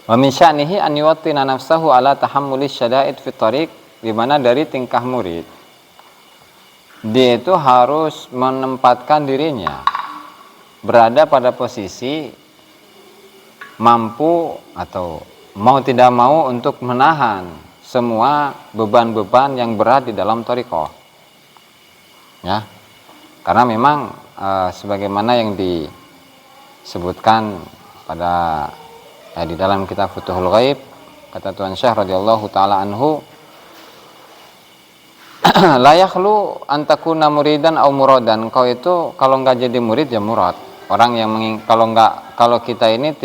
Wa min sya'nihi an yuwattina nafsahu ala tahammuli syada'id fit thariq, di mana dari tingkah murid dia itu harus menempatkan dirinya berada pada posisi mampu atau mau tidak mau untuk menahan semua beban-beban yang berat di dalam thariqah. Ya. Karena memang sebagaimana yang disebutkan pada di dalam kitab Futuhul Ghaib, kata Tuan Syekh radhiyallahu taala anhu, la yakhlu an takuna muridan aw muradan. Kau itu kalau enggak jadi murid ya murad. Orang yang kalau kita ini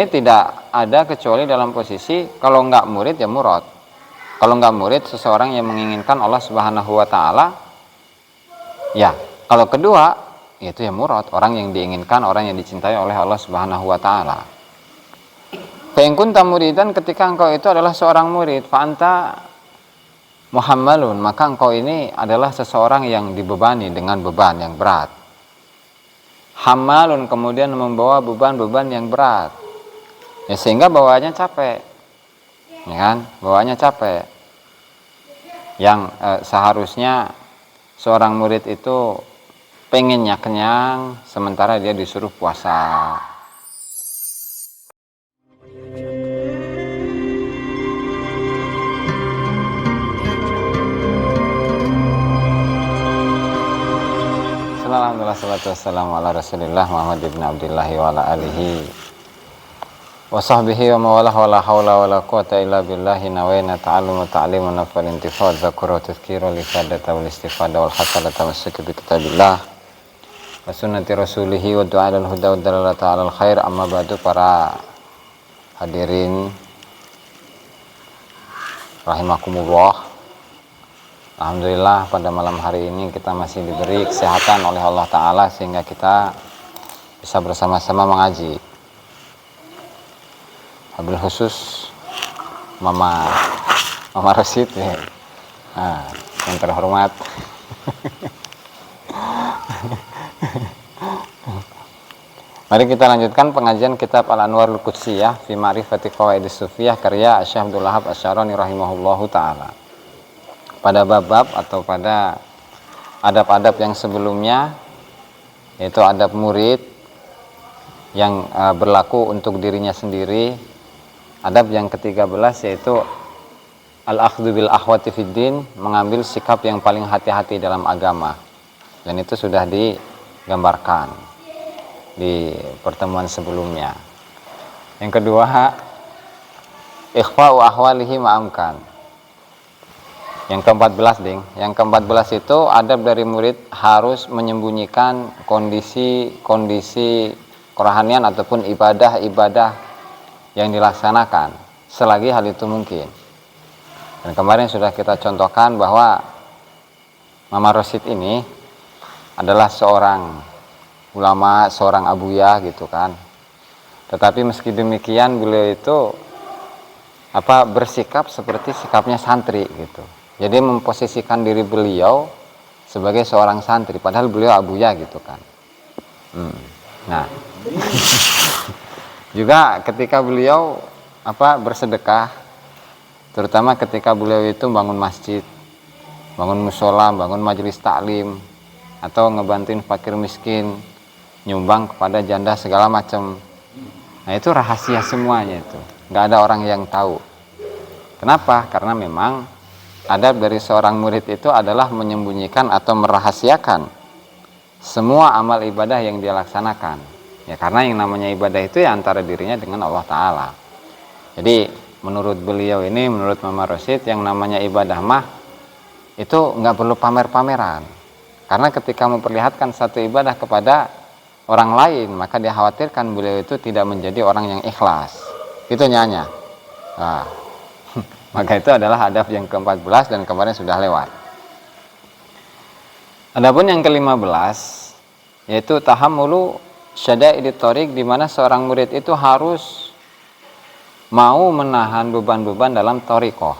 tidak ada kecuali dalam posisi kalau enggak murid ya murad. Kalau enggak murid, seseorang yang menginginkan Allah Subhanahu wa taala, ya. Kalau kedua, itu ya murad, orang yang diinginkan, orang yang dicintai oleh Allah Subhanahu wa taala. Fa in kunta muridan, ketika engkau itu adalah seorang murid, fa anta muhammalun, maka engkau ini adalah seseorang yang dibebani dengan beban yang berat. Hamalun, kemudian membawa beban-beban yang berat. Ya, sehingga bawaannya capek. Ya kan? Bawaannya capek. Yang seharusnya seorang murid itu pengennya kenyang, sementara dia disuruh puasa. Alhamdulillah, salatu wassalamu ala rasulillah Muhammad ibn Abdillah wa ala alihi wa sahbihi wa mawalah wa la hawla wa la quwata illa billahi nawayna ta'allumu ta'limu nafal intifad zakura tazkira lifadata wal istifada wal hasalata masuki bi kitabillah wa sunnati rasulihi wa du'a al huda wa dalalata alal khair. Amma ba'du, para hadirin rahimakumullah. Alhamdulillah, pada malam hari ini kita masih diberi kesehatan oleh Allah Ta'ala sehingga kita bisa bersama-sama mengaji. Wabil khusus Mama Rosid ya. Yang terhormat. Mari kita lanjutkan pengajian kitab Al-Anwarul Qudsiyah fi Ma'rifati Qawaidis Sufiyah karya Syekh Abdul Wahab Asy-Syarani rahimahullahu taala. Pada bab-bab atau pada adab-adab yang sebelumnya, yaitu adab murid yang berlaku untuk dirinya sendiri, adab yang ke-13 yaitu al-akhdhu bil ahwati fiddin, mengambil sikap yang paling hati-hati dalam agama, dan itu sudah digambarkan di pertemuan sebelumnya. Yang kedua, ikhfa'u ahwalihi ma'amkan. Yang ke-14, Yang ke-14 itu adab dari murid harus menyembunyikan kondisi kerohanian ataupun ibadah-ibadah yang dilaksanakan selagi hal itu mungkin. Dan kemarin sudah kita contohkan bahwa Mama Rosid ini adalah seorang ulama, seorang abuyah gitu kan. Tetapi meski demikian beliau itu bersikap seperti sikapnya santri gitu. Jadi memposisikan diri beliau sebagai seorang santri, padahal beliau abuya gitu kan. Nah, juga ketika beliau bersedekah, terutama ketika beliau itu bangun masjid, bangun musola, bangun majelis taklim, atau ngebantuin fakir miskin, nyumbang kepada janda segala macam. Nah, itu rahasia semuanya itu, nggak ada orang yang tahu. Kenapa? Karena memang adab dari seorang murid itu adalah menyembunyikan atau merahasiakan semua amal ibadah yang dia laksanakan. Ya, karena yang namanya ibadah itu ya antara dirinya dengan Allah Ta'ala. Jadi menurut beliau ini, menurut Mama Rosid, yang namanya ibadah mah itu nggak perlu pamer-pameran. Karena ketika memperlihatkan satu ibadah kepada orang lain, maka dia khawatirkan beliau itu tidak menjadi orang yang ikhlas. Itu nyanyi. Nah, maka itu adalah adab yang ke-14 dan kemarin sudah lewat. Adapun yang ke-15 yaitu tahammulu syada'idit thariq, di mana seorang murid itu harus mau menahan beban-beban dalam thariqah.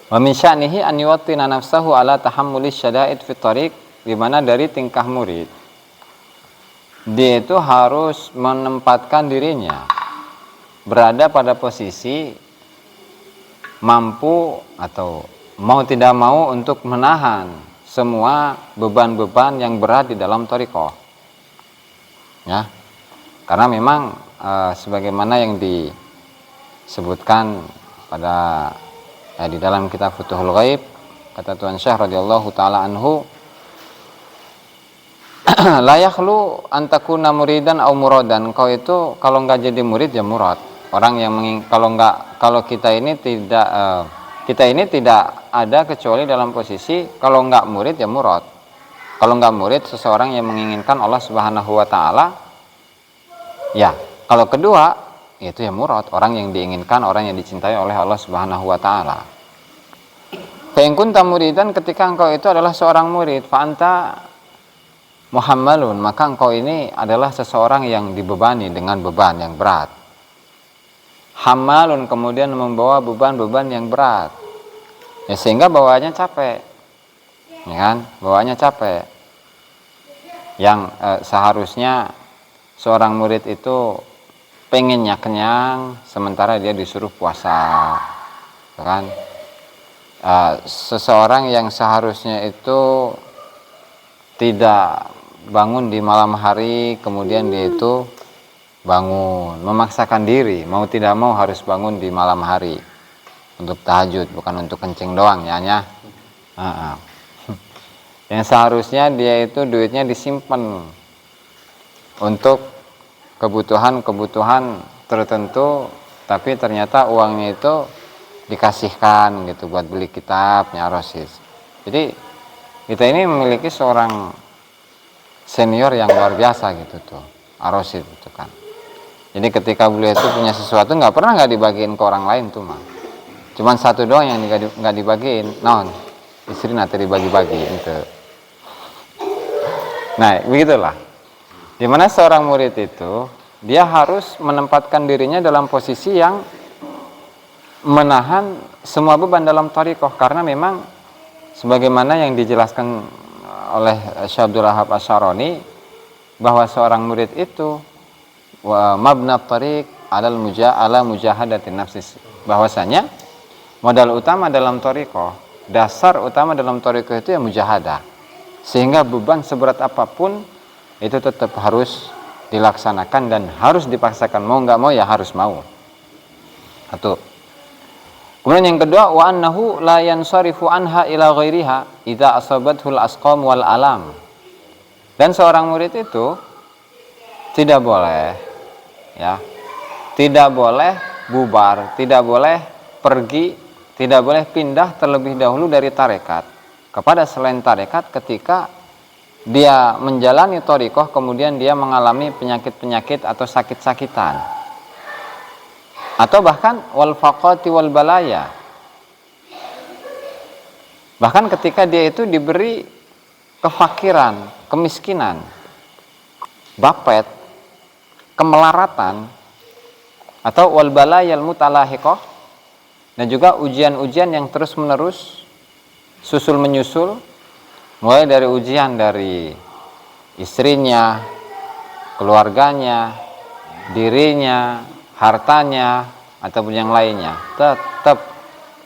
Wa min sya'nihi an yuwattina nafsahu ala tahammuli syada'id fit thariq, di mana dari tingkah murid dia itu harus menempatkan dirinya berada pada posisi mampu atau mau tidak mau untuk menahan semua beban-beban yang berat di dalam thariqah. Ya. Karena memang sebagaimana yang disebutkan pada di dalam kitab Futuhul Ghaib, kata Tuan Syekh radhiyallahu taala anhu, la yakhlu antakuna muridan au muradan. Kau itu kalau enggak jadi murid ya murad. Orang yang kalau kita ini tidak ada kecuali dalam posisi kalau enggak murid ya murad. Kalau enggak murid seseorang yang menginginkan Allah Subhanahu wa taala, ya, kalau kedua itu ya murad, orang yang diinginkan, orang yang dicintai oleh Allah Subhanahu wa taala. Fa in kunta muridan, ketika engkau itu adalah seorang murid, fa anta muhammalun, maka engkau ini adalah seseorang yang dibebani dengan beban yang berat. Hamalun, kemudian membawa beban-beban yang berat, ya, sehingga bawaannya capek, ya kan, bawaannya capek. Yang seharusnya seorang murid itu pengennya kenyang, sementara dia disuruh puasa, ya kan. Seseorang yang seharusnya itu tidak bangun di malam hari, kemudian dia itu bangun, memaksakan diri, mau tidak mau harus bangun di malam hari untuk tahajud, bukan untuk kencing doang ya. Yang seharusnya dia itu duitnya disimpan untuk kebutuhan tertentu, tapi ternyata uangnya itu dikasihkan gitu buat beli kitabnya Rosis. Jadi kita ini memiliki seorang senior yang luar biasa gitu tuh, Arosid itu kan. Jadi ketika beliau itu punya sesuatu nggak dibagiin ke orang lain tuh mah. Cuman satu doang yang nggak dibagiin, non istri nanti dibagi-bagi itu. Nah begitulah. Dimana seorang murid itu dia harus menempatkan dirinya dalam posisi yang menahan semua beban dalam thariqah, karena memang sebagaimana yang dijelaskan oleh Syekh Abdul Wahab Asy-Syarani bahwa seorang murid itu wa mabna tariq ala mujahadatin nafsi, bahwasanya modal utama dalam thariqah, dasar utama dalam thariqah itu ya mujahadah, sehingga beban seberat apapun itu tetap harus dilaksanakan dan harus dipaksakan, mau nggak mau ya harus mau. Satu. Kemudian yang kedua, wa annahu la yansarifu anha ila ghairiha idza asabathul asqam wal alam. Dan seorang murid itu tidak boleh, ya, tidak boleh bubar, tidak boleh pergi, tidak boleh pindah terlebih dahulu dari tarekat kepada selain tarekat ketika dia menjalani thariqah kemudian dia mengalami penyakit-penyakit atau sakit-sakitan, atau bahkan wal faqati wal balaya, bahkan ketika dia itu diberi kefakiran, kemiskinan, bapet, kemelaratan, atau wal balayal mutalahiqah, dan juga ujian-ujian yang terus-menerus susul menyusul, mulai dari ujian dari istrinya, keluarganya, dirinya, hartanya, ataupun yang lainnya, tetap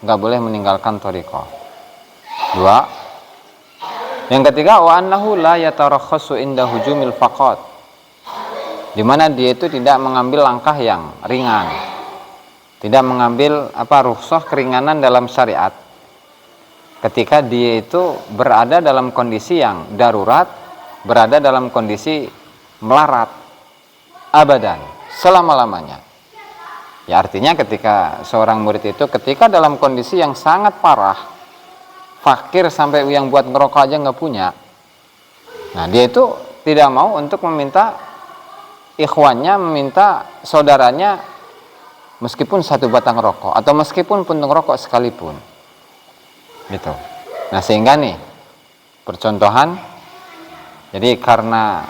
nggak boleh meninggalkan thariqah. Dua. Yang ketiga, wa annahu la yatarakhasu inda hujumil faqat, di mana dia itu tidak mengambil langkah yang ringan, tidak mengambil rukhsah keringanan dalam syariat ketika dia itu berada dalam kondisi yang darurat, berada dalam kondisi melarat abadan, selama-lamanya. Ya artinya ketika seorang murid itu ketika dalam kondisi yang sangat parah, fakir sampai yang buat ngerokok aja nggak punya, nah dia itu tidak mau untuk meminta ikhwannya, meminta saudaranya meskipun satu batang rokok atau meskipun puntung rokok sekalipun gitu. Nah sehingga nih percontohan, jadi karena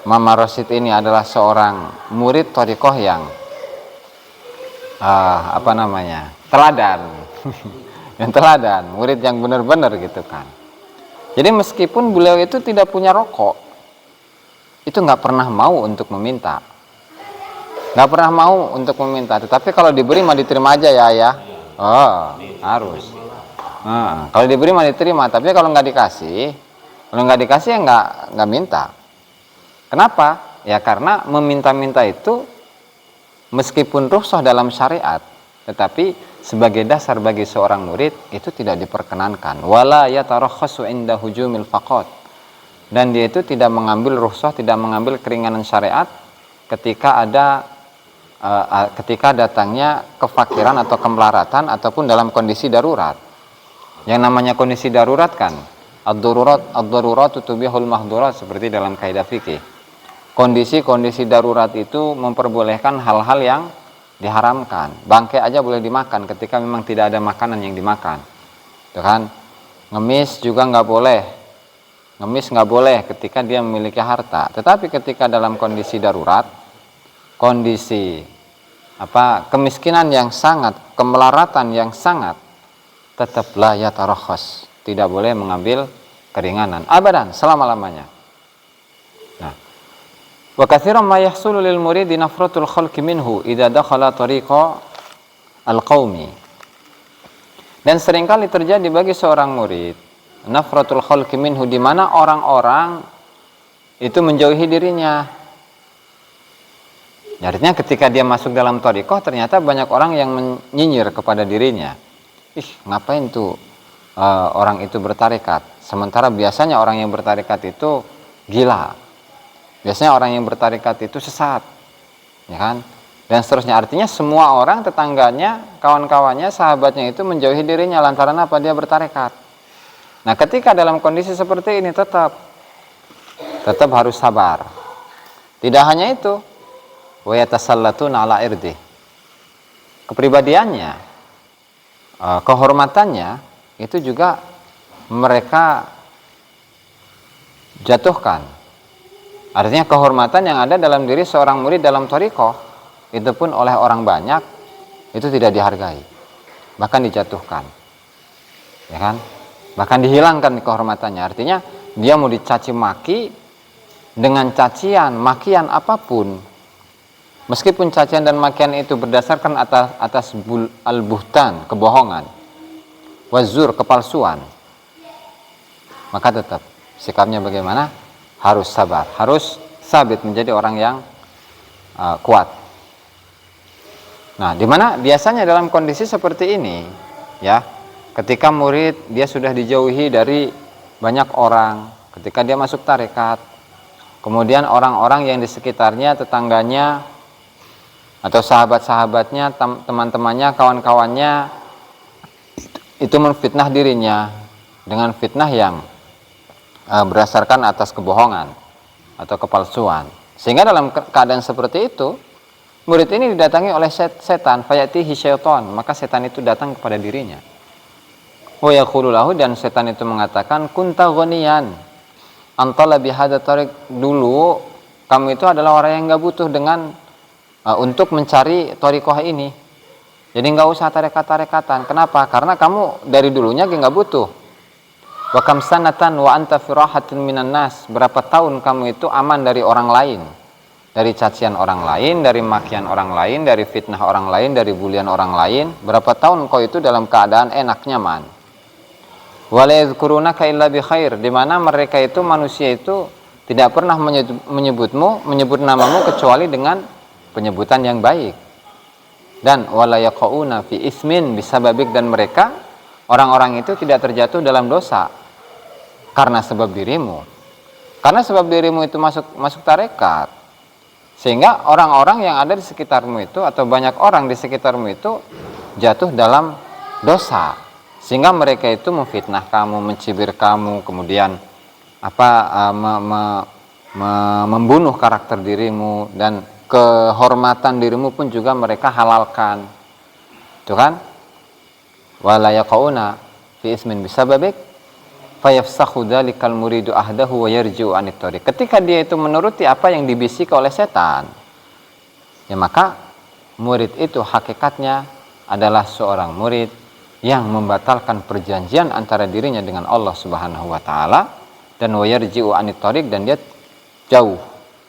Mama Rosid ini adalah seorang murid thariqah yang teladan yang teladan, murid yang benar-benar gitu kan. Jadi meskipun beliau itu tidak punya rokok, itu nggak pernah mau untuk meminta. Nggak pernah mau untuk meminta. Tetapi kalau diberi mah diterima aja ya ayah. Oh, harus. Kalau diberi mah diterima. Tapi kalau nggak dikasih ya nggak minta. Kenapa? Ya karena meminta-minta itu meskipun rukhsah dalam syariat, tetapi sebagai dasar bagi seorang murid itu tidak diperkenankan. Wala yatarakhasu inda hujumil faqat. Dan dia itu tidak mengambil rukhsah, tidak mengambil keringanan syariat ketika datangnya kefakiran atau kemelaratan ataupun dalam kondisi darurat. Yang namanya kondisi darurat kan ad-darurat tubihul mahdurat, seperti dalam kaidah fikih. Kondisi-kondisi darurat itu memperbolehkan hal-hal yang diharamkan. Bangkai aja boleh dimakan ketika memang tidak ada makanan yang dimakan. Tuh kan? Ngemis juga nggak boleh. Ngemis nggak boleh ketika dia memiliki harta. Tetapi ketika dalam kondisi darurat, kondisi kemiskinan yang sangat, kemelaratan yang sangat, tetaplah yatarakhas, tidak boleh mengambil keringanan abadan selama-lamanya. Nah, wa katsiran ma yahsulu lil muridi nafratul khalqi minhu idza dakhala tariqa al-qaumi. Dan seringkali terjadi bagi seorang murid nafratul khalqi minhu, di mana orang-orang itu menjauhi dirinya. Artinya ketika dia masuk dalam thariqah, ternyata banyak orang yang menyinyir kepada dirinya. Ngapain tuh orang itu bertarekat? Sementara biasanya orang yang bertarekat itu gila. Biasanya orang yang bertarekat itu sesat. Ya kan? Dan seterusnya. Artinya semua orang, tetangganya, kawan-kawannya, sahabatnya itu menjauhi dirinya lantaran apa? Dia bertarekat. Nah, ketika dalam kondisi seperti ini tetap harus sabar. Tidak hanya itu, wa yatasallatuna ala irdi. Kepribadiannya, kehormatannya itu juga mereka jatuhkan. Artinya kehormatan yang ada dalam diri seorang murid dalam thariqah itu pun oleh orang banyak itu tidak dihargai, bahkan dijatuhkan, ya kan? Bahkan dihilangkan kehormatannya. Artinya dia mau dicaci maki dengan cacian, makian apapun, meskipun cacian dan makian itu berdasarkan atas al-buhtan, kebohongan, wazur, kepalsuan, maka tetap sikapnya bagaimana? Harus sabar, harus sabit menjadi orang yang kuat. Nah, dimana biasanya dalam kondisi seperti ini, ya, ketika murid dia sudah dijauhi dari banyak orang, ketika dia masuk tarekat, kemudian orang-orang yang di sekitarnya, tetangganya, atau sahabat-sahabatnya, teman-temannya, kawan-kawannya, itu menfitnah dirinya dengan fitnah yang berdasarkan atas kebohongan atau kepalsuan. Sehingga dalam keadaan seperti itu, murid ini didatangi oleh setan, fayatihi syaitan, maka setan itu datang kepada dirinya. Wa yaqulu lahu, dan setan itu mengatakan, kunta ghaniyan antala bihadza tariq, dulu kamu itu adalah orang yang enggak butuh dengan untuk mencari thariqah ini. Jadi enggak usah tarekat-tarekatan. Kenapa? Karena kamu dari dulunya enggak butuh. Wa kam sanatan wa anta firahatun minan nas, berapa tahun kamu itu aman dari orang lain, dari cacian orang lain, dari makian orang lain, dari fitnah orang lain, dari bulian orang lain. Berapa tahun kau itu dalam keadaan enak, nyaman. Wa la yadhkurunaka illa bi khair, di mana mereka itu, manusia itu tidak pernah menyebut namamu kecuali dengan penyebutan yang baik. Dan wala yaqauna fi ismin bisababik, dan mereka orang-orang itu tidak terjatuh dalam dosa karena sebab dirimu. Karena sebab dirimu itu masuk tarekat, sehingga orang-orang yang ada di sekitarmu itu, atau banyak orang di sekitarmu itu jatuh dalam dosa, sehingga mereka itu memfitnah kamu, mencibir kamu, kemudian membunuh karakter dirimu, dan kehormatan dirimu pun juga mereka halalkan. Itu kan? Wala yaqauna fi ismin bisababik fayafsakhu dzalikal muridu ahdahu wa yarji'u anit thariq. Ketika dia itu menuruti apa yang dibisiki oleh setan, ya maka murid itu hakikatnya adalah seorang murid yang membatalkan perjanjian antara dirinya dengan Allah Subhanahu wa taala, dan wa yarji'u anit thariq, dan dia jauh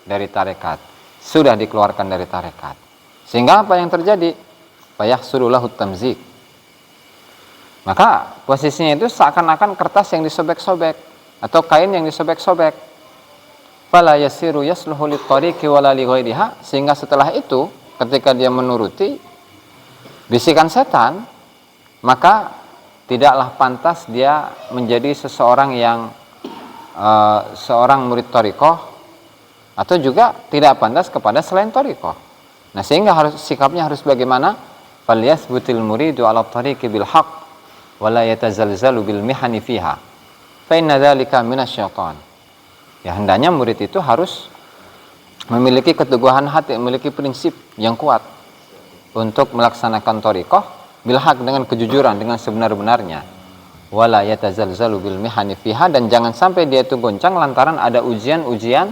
dari tarekat, sudah dikeluarkan dari tarekat. Sehingga apa yang terjadi? Fayahsululahu tamzik. Maka posisinya itu seakan-akan kertas yang disobek-sobek atau kain yang disobek-sobek. Fala yasiru yasluhu lit-tariqi wala li ghairiha, sehingga setelah itu ketika dia menuruti bisikan setan, maka tidaklah pantas dia menjadi seseorang yang seorang murid thariqah, atau juga tidak pantas kepada selain thariqah. Nah, sehingga sikapnya harus bagaimana? Falyasbutil muridu 'ala thariqi bil haqq wa la yatazalzalu bil mihani fiha. Fa inna dzalika minasyaitan. Ya, hendaknya murid itu harus memiliki keteguhan hati, memiliki prinsip yang kuat untuk melaksanakan thariqah bil haq, dengan kejujuran, dengan sebenar-benarnya. Wala yatazalzalu bil mihani fiha, dan jangan sampai dia itu goncang lantaran ada ujian-ujian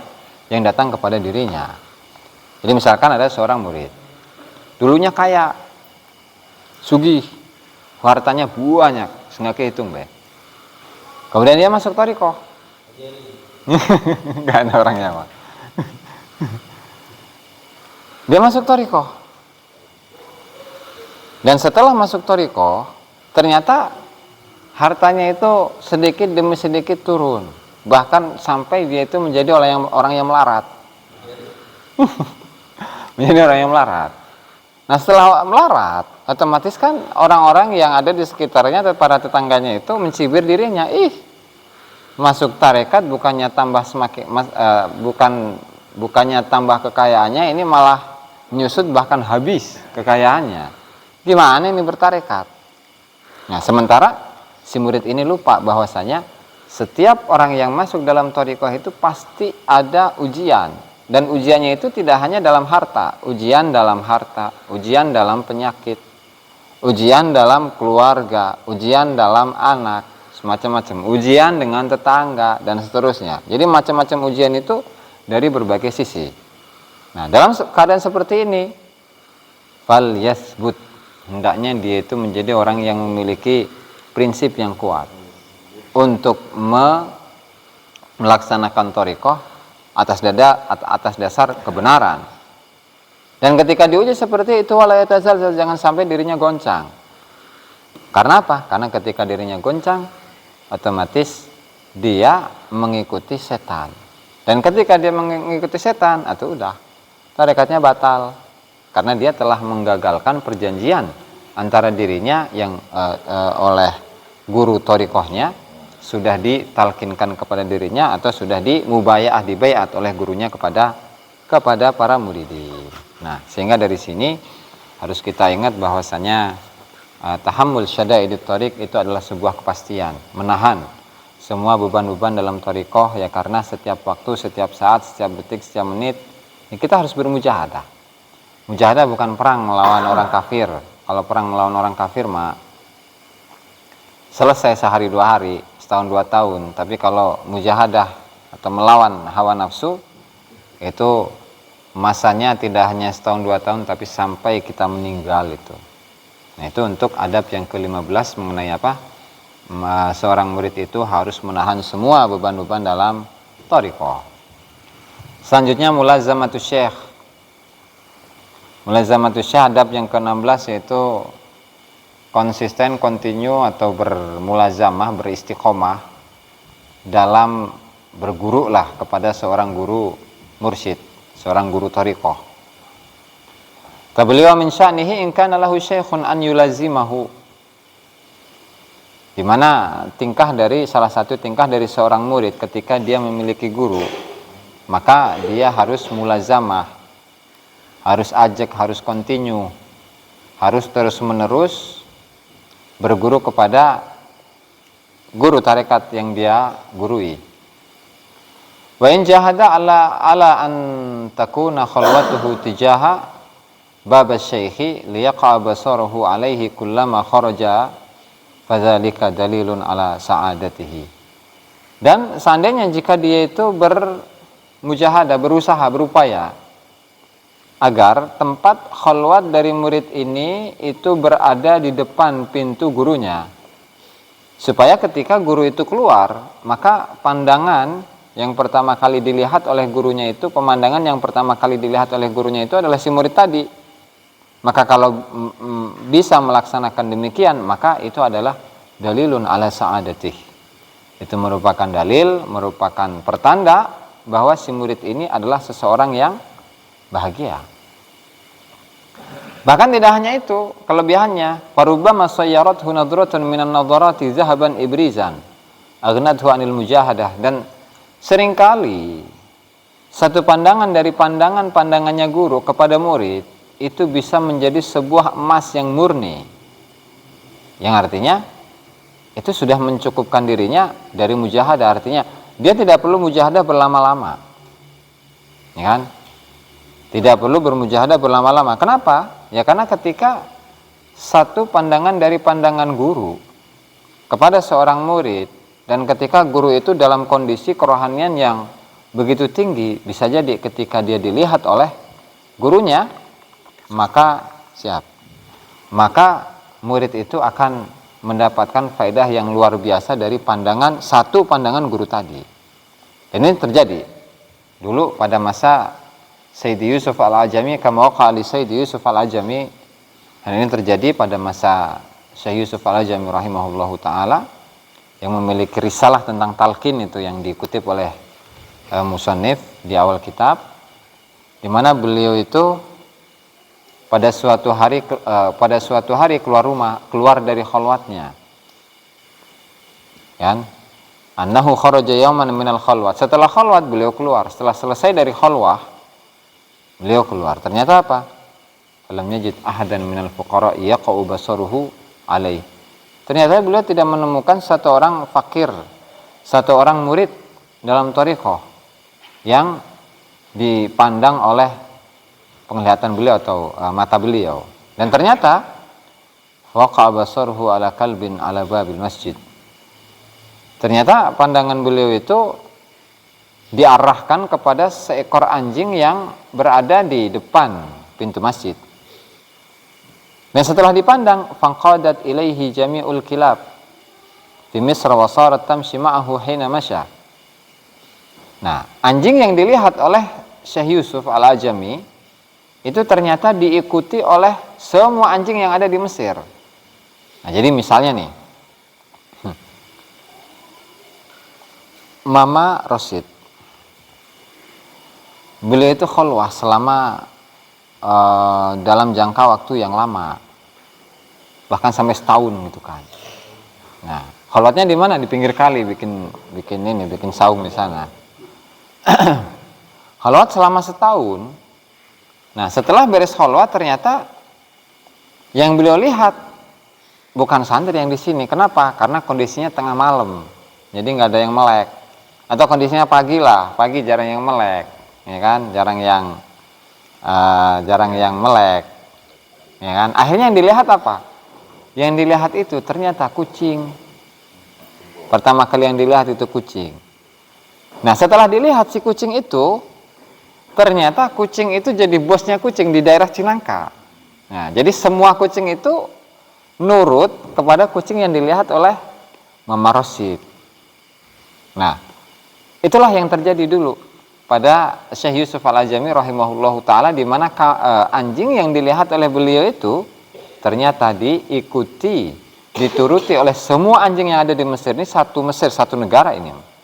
yang datang kepada dirinya. Jadi misalkan ada seorang murid, dulunya kaya, sugih, hartanya banyak, nggak kehitung be. Kemudian dia masuk thariqah. Nggak ada orangnya Pak. Dia masuk thariqah. Dan setelah masuk thariqah, ternyata hartanya itu sedikit demi sedikit turun. Bahkan sampai dia itu menjadi orang yang melarat. Menjadi orang yang melarat. Nah, setelah melarat, otomatis kan orang-orang yang ada di sekitarnya atau para tetangganya itu mencibir dirinya. Masuk tarekat bukannya tambah bukannya tambah kekayaannya, ini malah nyusut bahkan habis kekayaannya. Gimana ini bertarekat? Nah, sementara si murid ini lupa bahwasanya setiap orang yang masuk dalam thariqah itu pasti ada ujian. Dan ujiannya itu tidak hanya dalam harta, ujian dalam penyakit, ujian dalam keluarga, ujian dalam anak, semacam-macam, ujian dengan tetangga, dan seterusnya. Jadi macam-macam ujian itu dari berbagai sisi. Nah, dalam keadaan seperti ini, fal yasbut, hendaknya dia itu menjadi orang yang memiliki prinsip yang kuat untuk melaksanakan thariqah atas dasar kebenaran. Dan ketika diuji seperti itu, wala yatazalzal, jangan sampai dirinya goncang. Karena apa? Karena ketika dirinya goncang, otomatis dia mengikuti setan. Dan ketika dia mengikuti setan, itu udah tarekatnya batal. Karena dia telah menggagalkan perjanjian antara dirinya yang oleh guru thariqahnya sudah ditalkinkan kepada dirinya, atau sudah dibaiat oleh gurunya kepada para muridin. Nah, sehingga dari sini harus kita ingat bahwasanya tahammul syada'idit thariq itu adalah sebuah kepastian, menahan semua beban-beban dalam thariqah, ya, karena setiap waktu, setiap saat, setiap detik, setiap menit ya, kita harus bermujahadah. Mujahadah bukan perang melawan orang kafir. Kalau perang melawan orang kafir mah selesai sehari dua hari, setahun 2 tahun. Tapi kalau mujahadah atau melawan hawa nafsu, itu masanya tidak hanya setahun 2 tahun, tapi sampai kita meninggal itu. Nah, itu untuk adab yang ke-15 mengenai apa? Seorang murid itu harus menahan semua beban-beban dalam thariqah. Selanjutnya mulazamatus syekh. Mulazamatus syekh, adab yang ke-16, yaitu konsisten, kontinu atau bermulazamah, beristiqomah dalam berguru lah kepada seorang guru mursyid, seorang guru thariqah. Tablighu min sya'nihi in kana lahu syekhun an yulazimahu. Di mana salah satu tingkah dari seorang murid ketika dia memiliki guru, maka dia harus mulazamah, harus ajak, harus kontinu, harus terus-menerus berguru kepada guru tarekat yang dia gurui. Wa in jahada ala an takuna khalwatuhu tijaha bab asy-syaikhi liyaqa basaruhu alaihi kullama kharaja fadzalika dalilun ala sa'adatihi. Dan seandainya jika dia itu bermujahadah, berusaha, berupaya agar tempat khalwat dari murid ini itu berada di depan pintu gurunya, supaya ketika guru itu keluar, maka pandangan yang pertama kali dilihat oleh gurunya itu, pemandangan yang pertama kali dilihat oleh gurunya itu adalah si murid tadi. Maka kalau bisa melaksanakan demikian, maka itu adalah dalilun ala sa'adatih. Itu merupakan dalil, merupakan pertanda bahwa si murid ini adalah seseorang yang bahagia. Bahkan tidak hanya itu, kelebihannya, farubbama sayyarathu nadratun minan nadarati zahaban ibrizan aghnathu anil mujahadah. Dan seringkali satu pandangan dari pandangannya guru kepada murid itu bisa menjadi sebuah emas yang murni, yang artinya itu sudah mencukupkan dirinya dari mujahadah. Artinya dia tidak perlu mujahadah berlama-lama, ya kan? Tidak perlu bermujahadah berlama-lama. Kenapa? Ya karena ketika satu pandangan dari pandangan guru kepada seorang murid, dan ketika guru itu dalam kondisi kerohanian yang begitu tinggi, bisa jadi ketika dia dilihat oleh gurunya, maka murid itu akan mendapatkan faedah yang luar biasa dari satu pandangan guru tadi. Dan ini terjadi dulu pada masa Sayyidi Yusuf Al-Ajami, kama waqa li Sayyidi Yusuf Al-Ajami. Dan ini terjadi pada masa Syekh Yusuf Al-Ajami rahimahullahu ta'ala, yang memiliki risalah tentang talqin itu yang dikutip oleh musannif di awal kitab, di mana beliau itu pada suatu hari keluar dari khalwatnya, kan? Annahu kharaja yawman minal khalwat. Setelah khalwat beliau keluar, setelah selesai dari khalwah beliau keluar. Ternyata apa? Falam yajid ahadan minal fuqara yaqa'u basaruhu alaih. Ternyata beliau tidak menemukan satu orang fakir, satu orang murid dalam thariqah yang dipandang oleh penglihatan beliau atau mata beliau. Dan ternyata waqa basaruhu ala kalbin ala babil masjid. Ternyata pandangan beliau itu diarahkan kepada seekor anjing yang berada di depan pintu masjid. Dan setelah dipandang, faqadat ilaihi jami'ul kilab fi Misr wa sarat tamshi ma'ahu hina masya. Nah, anjing yang dilihat oleh Syekh Yusuf Al-Ajami itu ternyata diikuti oleh semua anjing yang ada di Mesir. Nah, jadi misalnya nih, Mama Rosid, beliau itu khalwah selama dalam jangka waktu yang lama, bahkan sampai setahun gitu kan. Nah, khalwatnya di mana? Di pinggir kali, bikin saung di sana. Khalwat selama setahun. Nah, setelah beres khalwat ternyata yang beliau lihat bukan santri yang di sini. Kenapa? Karena kondisinya tengah malam, jadi nggak ada yang melek. Atau kondisinya pagi jarang yang melek, ya kan? Jarang yang melek, ya kan? Akhirnya yang dilihat apa? Yang dilihat itu ternyata kucing. Pertama kali yang dilihat itu kucing. Nah, setelah dilihat si kucing itu, ternyata kucing itu jadi bosnya kucing di daerah Cinangka. Nah, jadi semua kucing itu nurut kepada kucing yang dilihat oleh Mama Rosid. Nah, itulah yang terjadi dulu pada Syekh Yusuf Al-Ajami rahimahullahu ta'ala, di mana anjing yang dilihat oleh beliau itu ternyata dituruti oleh semua anjing yang ada di Mesir. Ini satu negara ini.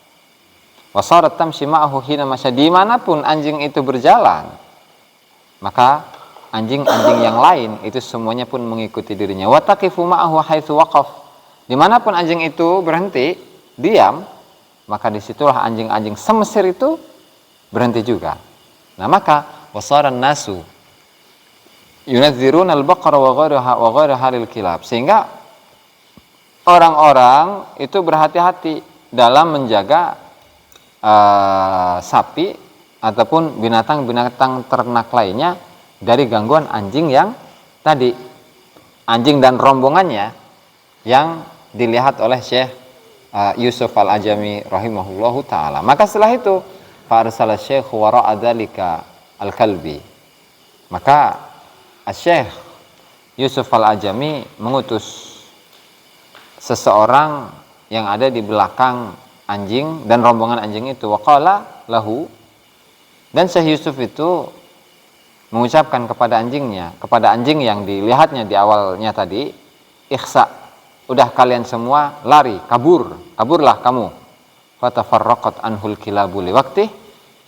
Wasarat tamshi ma'ahu hina masya, dimanapun anjing itu berjalan, maka anjing-anjing yang lain itu semuanya pun mengikuti dirinya. Wataqifu ma'ahu haitsu waqaf, dimanapun anjing itu berhenti, diam, maka disitulah anjing-anjing semesir itu berhenti juga. Nah, maka wasaran nasu yunadziruna al-baqara wa ghayraha lil kilab, sehingga orang-orang itu berhati-hati dalam menjaga sapi ataupun binatang-binatang ternak lainnya dari gangguan anjing yang tadi, anjing dan rombongannya yang dilihat oleh Syekh Yusuf Al-Ajami rahimahullahu ta'ala. Maka setelah itu fa'arsala syekh wara'a dzalika al-kalbi, maka Syekh Yusuf Al-Ajami mengutus seseorang yang ada di belakang anjing dan rombongan anjing itu. Waqala lahu, dan Syekh Yusuf itu mengucapkan kepada anjingnya, kepada anjing yang dilihatnya di awalnya tadi, ikhsa, udah kalian semua lari, kaburlah kamu. Fatafarraqat anhul kilabu liwaqti,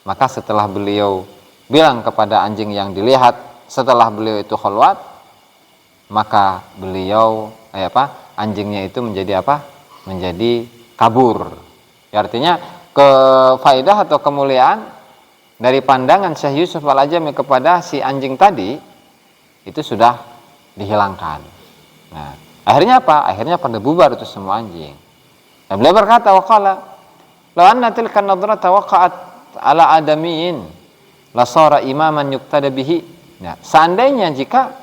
maka setelah beliau bilang kepada anjing yang dilihat, setelah beliau itu khalwat, maka beliau anjingnya itu menjadi apa? Menjadi kabur. Ya, artinya faedah atau kemuliaan dari pandangan Syekh Yusuf Al-Ajami kepada si anjing tadi itu sudah dihilangkan. Nah, akhirnya apa? Akhirnya pada bubar itu semua anjing. Dan beliau berkata, waqala law anna tilka an-nadrata waqa'at ala adamiyin la sara imaman yuqtada bihi. Nah, seandainya jika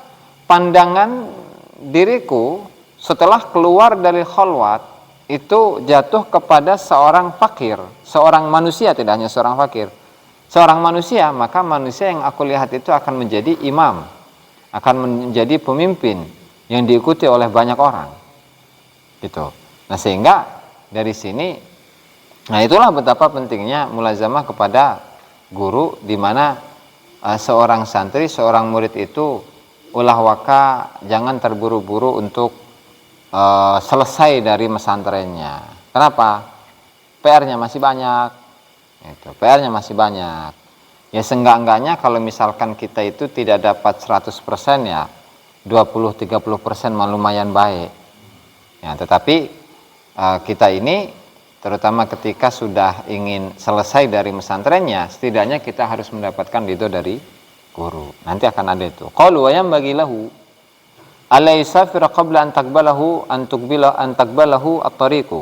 pandangan diriku setelah keluar dari khalwat itu jatuh kepada seorang fakir, seorang manusia, tidak hanya seorang fakir, seorang manusia, maka manusia yang aku lihat itu akan menjadi imam, akan menjadi pemimpin yang diikuti oleh banyak orang, gitu. Nah, sehingga dari sini, nah itulah betapa pentingnya mulazamah kepada guru, di mana seorang santri, seorang murid itu ulah waka jangan terburu-buru untuk selesai dari pesantrennya. Kenapa? PR-nya masih banyak. Itu, PR-nya masih banyak. Ya seenggak-enggaknya kalau misalkan kita itu tidak dapat 100% ya 20-30% lumayan baik. Ya, tetapi kita ini terutama ketika sudah ingin selesai dari pesantrennya, setidaknya kita harus mendapatkan ridho dari guru. Nanti akan ada itu. Qalu wa yanbaghi lahu alaysa fi qabla an taqbalahu at-tariqu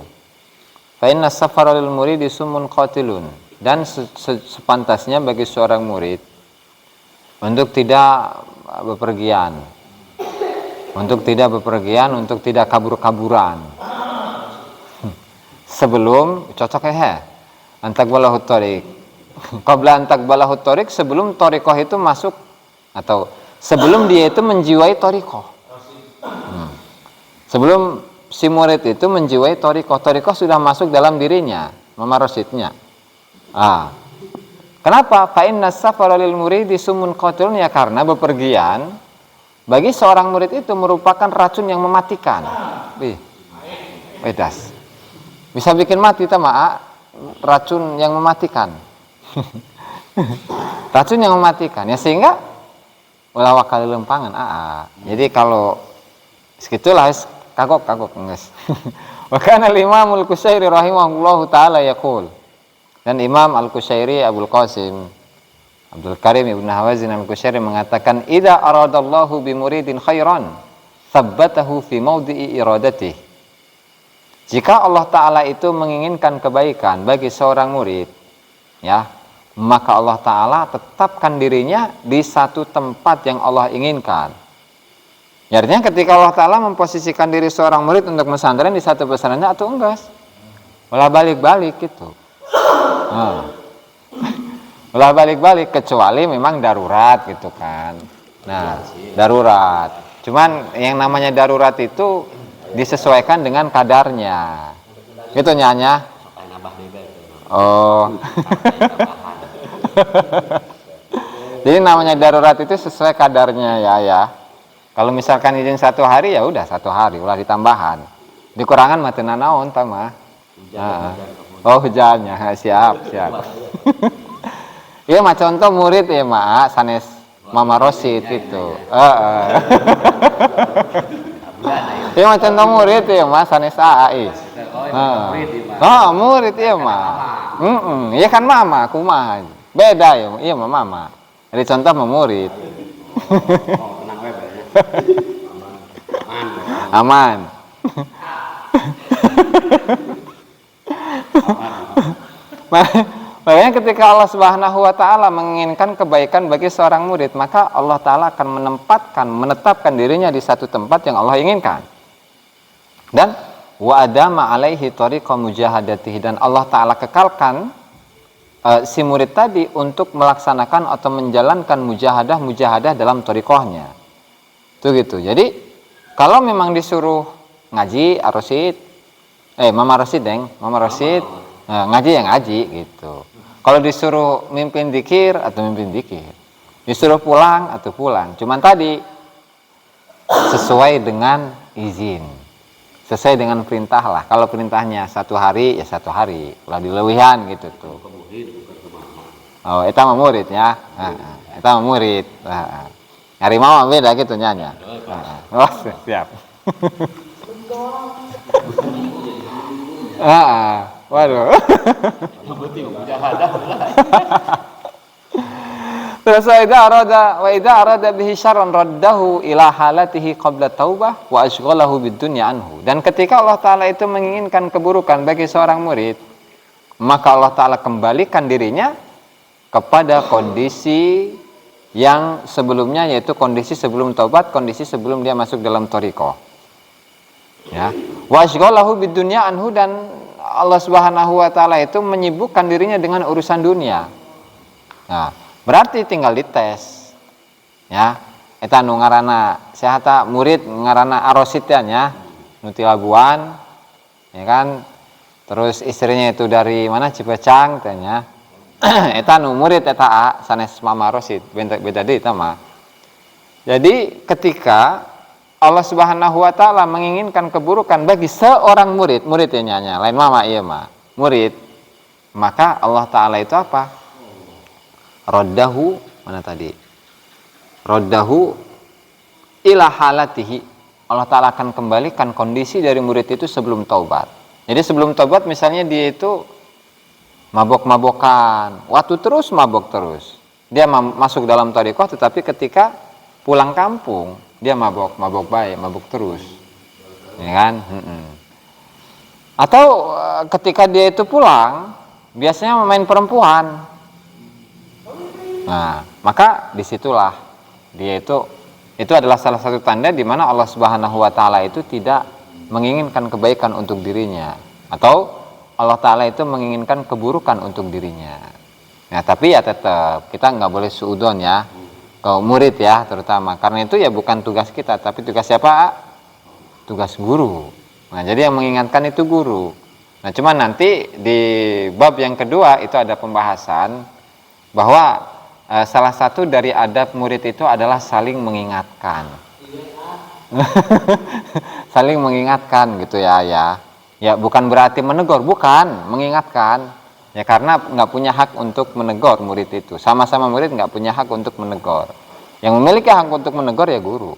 fa inna as-safara lil muridi summun qatilun. Dan sepantasnya bagi seorang murid untuk tidak bepergian, untuk tidak kabur-kaburan sebelum antaqbalahu at-tariq, qabla antaqbalahu at-tariq, sebelum thariqah itu masuk, atau sebelum dia itu menjiwai thariqah. Sebelum si murid itu menjiwai thariqah sudah masuk dalam dirinya, mamarosidnya. Kenapa? Fa inna safara lil muridi sumun qatilun, ya karena bepergian bagi seorang murid itu merupakan racun yang mematikan. Pedas. Bisa bikin mati racun yang mematikan. Racun yang mematikan. Ya sehingga ulah wakal lempangan. Jadi kalau segitulah kagok guys. Wa kana al-Imam Al-Qushairi rahimahullahu taala yaqul. Dan Imam Al-Qushairi Abul Qasim Abdul Karim Ibn Hawazin Al-Qushairi mengatakan, idza aradallahu bi muridin khairan tsabbatahu fi mawdi'i iradatih. Jika Allah Ta'ala itu menginginkan kebaikan bagi seorang murid, ya, maka Allah Ta'ala tetapkan dirinya di satu tempat yang Allah inginkan. Artinya ketika Allah Ta'ala memposisikan diri seorang murid untuk pesantren di satu pesantrennya atau enggak, malah balik-balik gitu. Malah balik-balik, kecuali memang darurat gitu kan. Nah, darurat. Cuman yang namanya darurat itu disesuaikan dengan kadarnya. Gitu nyanya. Oh. Jadi namanya darurat itu sesuai kadarnya ya. Kalau misalkan izin 1 hari ya udah 1 hari, ulah ditambahan. Dikurangan mah teu naon tah mah. Oh hujannya, siap. Iya mah contoh murid ya mah sanes Mama Rosid itu. Iya mah contoh murid ya mah sanes AI. Murid ya mah. Iya kan mama kumaha. Beda ya, iya mah mama. Jadi contoh mah murid. Aman. Makanya ketika Allah Subhanahu wa Ta'ala menginginkan kebaikan bagi seorang murid, maka Allah Ta'ala akan menetapkan dirinya di satu tempat yang Allah inginkan. Dan wa adama alaihi tariqa mujahadatihi, dan Allah Ta'ala kekalkan si murid tadi untuk melaksanakan atau menjalankan mujahadah dalam tariqahnya. Itu gitu. Jadi kalau memang disuruh ngaji Mama Rosid, Nah, ngaji ya ngaji gitu. Kalau disuruh mimpin zikir atau mimpin zikir, disuruh pulang atau pulang. Cuman tadi sesuai dengan izin, sesuai dengan perintah lah. Kalau perintahnya 1 hari ya 1 hari, ulah dilewihan gitu tuh. Oh, itu mah muridnya. Itu mah murid. Hari mama beda gitu nyanya. Oh, siap. Waduh. Terus wa idza arada bihi syarran raddahu ila halatihi qabla taubah wa ashghalahu bid-dunya anhu. Dan ketika Allah Ta'ala itu menginginkan keburukan bagi seorang murid, maka Allah Ta'ala kembalikan dirinya kepada kondisi yang sebelumnya, yaitu kondisi sebelum taubat, kondisi sebelum dia masuk dalam thariqah. Ya. Wa ashghalahu bid-dunya anhu, dan Allah Subhanahu wa taala itu menyibukkan dirinya dengan urusan dunia. Nah, berarti tinggal dites. Ya. Eta nu ngaranna sehata murid ngaranna Arositanya nu ti Labuan, ya kan? Terus istrinya itu dari mana? Cipecang tanya. Eta nu murid eta A sanes Mama Rosid, beda deui eta mah. Jadi ketika Allah Subhanahu wa taala menginginkan keburukan bagi seorang murid ya nyanya, lain mama iya mah, murid, maka Allah Ta'ala itu apa? Raddahu, mana tadi? Raddahu ila halatihi. Allah Ta'ala akan kembalikan kondisi dari murid itu sebelum taubat. Jadi sebelum taubat misalnya dia itu mabok-mabokan, waktu terus mabok terus. Dia masuk dalam thariqah, tetapi ketika pulang kampung dia mabok baik, mabok terus, ya kan? Atau ketika dia itu pulang, biasanya main perempuan. Nah, maka disitulah dia itu adalah salah satu tanda di mana Allah Subhanahu wa taala itu tidak menginginkan kebaikan untuk dirinya, atau Allah Ta'ala itu menginginkan keburukan untuk dirinya. Nah, tapi ya tetap kita nggak boleh suudon ya, ke murid ya terutama, karena itu ya bukan tugas kita, tapi tugas siapa? Tugas guru. Nah, jadi yang mengingatkan itu guru. Nah, cuman nanti di bab yang kedua itu ada pembahasan bahwa salah satu dari adab murid itu adalah saling mengingatkan. Saling mengingatkan gitu ya. Ya bukan berarti menegur, bukan, mengingatkan. Ya karena nggak punya hak untuk menegur murid itu. Sama-sama murid nggak punya hak untuk menegur. Yang memiliki hak untuk menegur ya guru.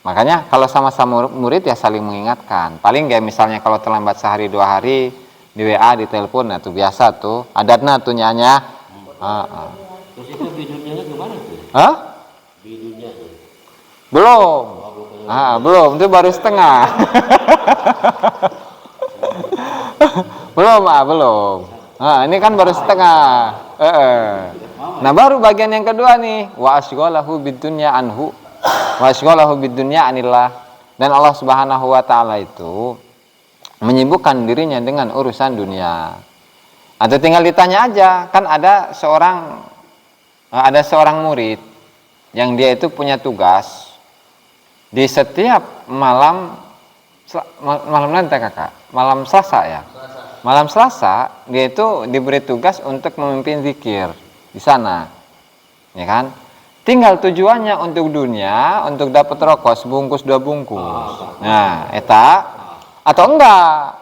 Makanya kalau sama-sama murid ya saling mengingatkan. Paling nggak misalnya kalau terlambat sehari 2 hari di WA, di telepon, nah itu biasa tuh. Adatnya tuh nyanya. Terus itu bidunya gimana tuh? Hah? Bidunya tuh. Belum. Belum, itu baru setengah. belum. Nah, ini kan baru setengah. Nah, baru bagian yang kedua nih, wa ashghalahu bidunya anhu, wa ashghalahu bidunya anillah. Dan Allah Subhanahu wa taala itu menyibukkan dirinya dengan urusan dunia. Atau tinggal ditanya aja, kan ada seorang murid yang dia itu punya tugas di setiap malam nanti kakak, malam Selasa ya. Malam Selasa dia itu diberi tugas untuk memimpin zikir di sana, ya kan? Tinggal tujuannya untuk dunia, untuk dapat rokok sebungkus 2 bungkus. Nah, eta atau enggak?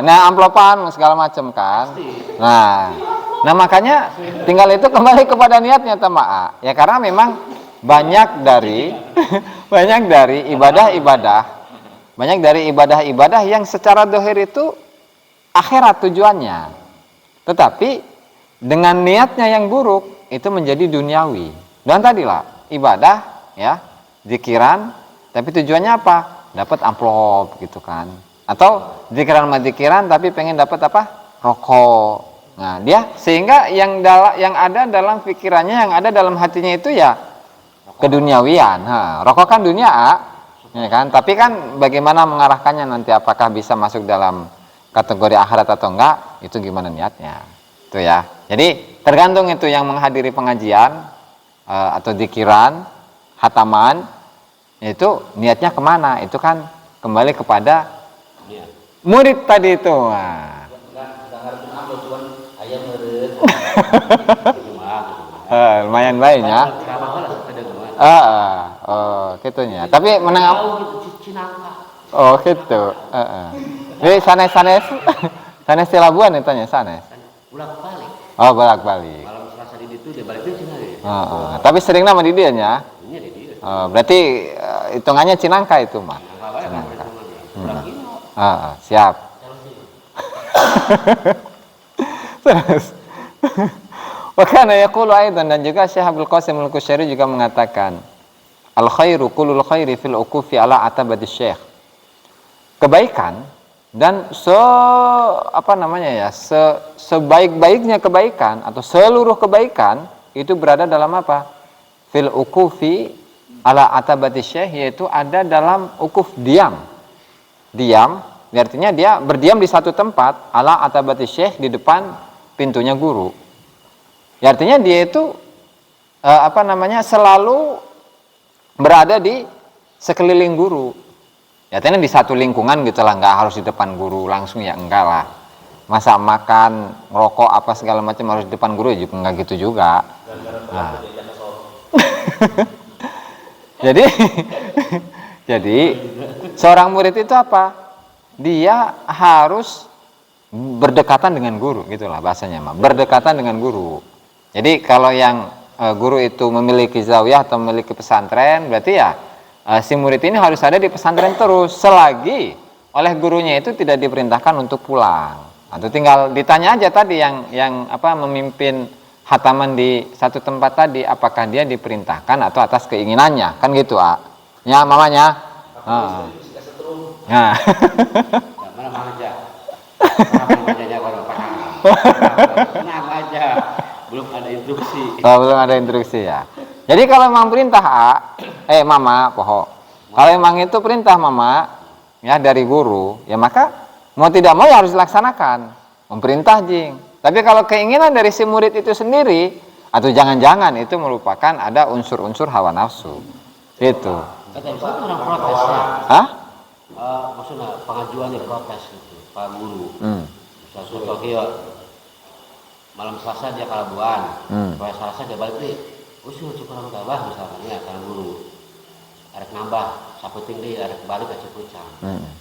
Nah amplopan segala macam kan. Nah makanya tinggal itu kembali kepada niatnya teman. Ya karena memang banyak dari ibadah yang secara dohir itu akhirat tujuannya, tetapi dengan niatnya yang buruk itu menjadi duniawi. Dan tadilah ibadah ya, zikiran, tapi tujuannya apa? Dapat amplop gitu kan, atau zikiran tapi pengen dapat apa? Rokok. Nah dia sehingga yang ada dalam pikirannya, yang ada dalam hatinya itu ya keduniawian. Rokok kan dunia, ya kan? Tapi kan bagaimana mengarahkannya nanti, apakah bisa masuk dalam kategori akhirat atau enggak, itu gimana niatnya. Itu ya. Jadi tergantung itu yang menghadiri pengajian atau zikiran, hataman, itu niatnya kemana? Itu kan kembali kepada murid tadi itu. Lumayan baiknya. Gitunya. Tapi menang. Oh gitu. Jadi sanes sanes di Labuan itu tanya sanes. Bolak-balik. Oh bolak-balik. Malam Selasa di itu dia balik ke Cina ya. Tapi sering nama di dia nya. Ini di dia. Berarti hitungannya Cinangka itu mah. Cinangka. Siap. Terus. Wakana yaqulu aidan, dan juga Syekh Abdul Qasim Al-Qusyari juga mengatakan al khairu kulul khairi fil uqufi ala atabati syekh. Kebaikan dan sebaik-baiknya kebaikan atau seluruh kebaikan itu berada dalam apa? Fil uqufi ala atabati syekh, yaitu ada dalam ukuf diam. Diam, artinya dia berdiam di satu tempat ala atabati syekh, di depan pintunya guru. Ya, artinya dia itu selalu berada di sekeliling guru. Ya, artinya di satu lingkungan gitu lah, nggak harus di depan guru langsung, ya enggak lah. Masa makan, ngerokok apa segala macam harus di depan guru, juga enggak gitu juga. Nah. Jadi seorang murid itu apa? Dia harus berdekatan dengan guru, gitulah bahasanya mah. Berdekatan dengan guru. Jadi kalau yang guru itu memiliki zawiyah atau memiliki pesantren, berarti ya si murid ini harus ada di pesantren terus selagi oleh gurunya itu tidak diperintahkan untuk pulang. Atau tinggal ditanya aja tadi yang memimpin hataman di satu tempat tadi, apakah dia diperintahkan atau atas keinginannya, kan gitu, ya mamanya. Nah. Mana aja. Tenang aja. Belum ada instruksi. Belum ada instruksi ya. Jadi kalau memang perintah mama, kalau memang itu perintah mama ya dari guru, ya maka mau tidak mau ya harus dilaksanakan. Memerintah jing. Tapi kalau keinginan dari si murid itu sendiri, atau jangan-jangan itu merupakan ada unsur-unsur hawa nafsu. Itu. Kata itu orang protes ya. Maksudnya pengajuannya protes itu, Pak Guru. Contoh malam Selasa dia kalabuan, supaya Selasa dia balik nih. Usul cukup orang tabah misalkan ya, karena guru arek nambah, saputing deh, arek balik ke Cipucang.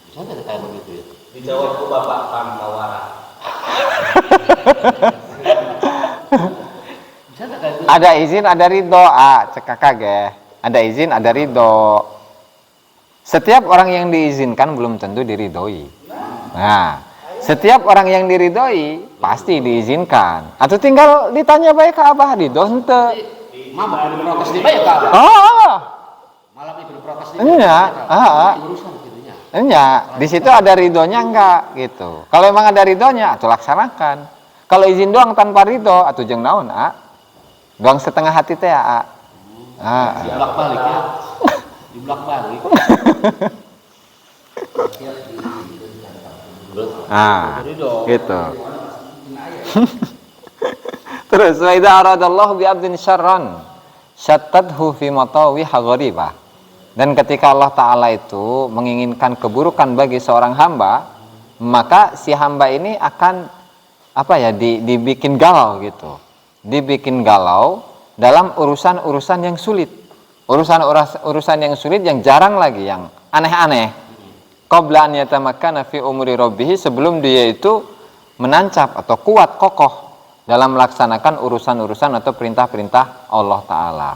Bisa nggak kayak begitu ya? Dijawab ke Bapak Pam Mawara. Bisa nggak kayak gitu? Ada izin, ada ridho, cekakak ya. Ada izin, ada ridho. Setiap orang yang diizinkan belum tentu diridhoi. Nah, setiap orang yang diridhoi pasti diizinkan. Atau tinggal ditanya baik ke Abah, ridho henteu. Mama udah protes di baik ke Abah. Malam itu protes di. Urusan gitunya. Enggak, di situ ada ridhonya enggak gitu. Kalau emang ada ridhonya, atuh laksanakan. Kalau izin doang tanpa ridho, atuh jeung naon, doang setengah hati teh, Diblak balik ya. Diblak balik. Gitu. Terus wa idza aradallahu bi 'abdin syarran syattadhu fi matawi gharibah. Dan ketika Allah Ta'ala itu menginginkan keburukan bagi seorang hamba, maka si hamba ini akan dibikin galau gitu. Dibikin galau dalam urusan-urusan yang sulit. Urusan yang sulit, yang jarang lagi, yang aneh-aneh. Qabla an yatamakkana fi umuri rabbih, sebelum dia itu menancap atau kuat kokoh dalam melaksanakan urusan-urusan atau perintah-perintah Allah Ta'ala.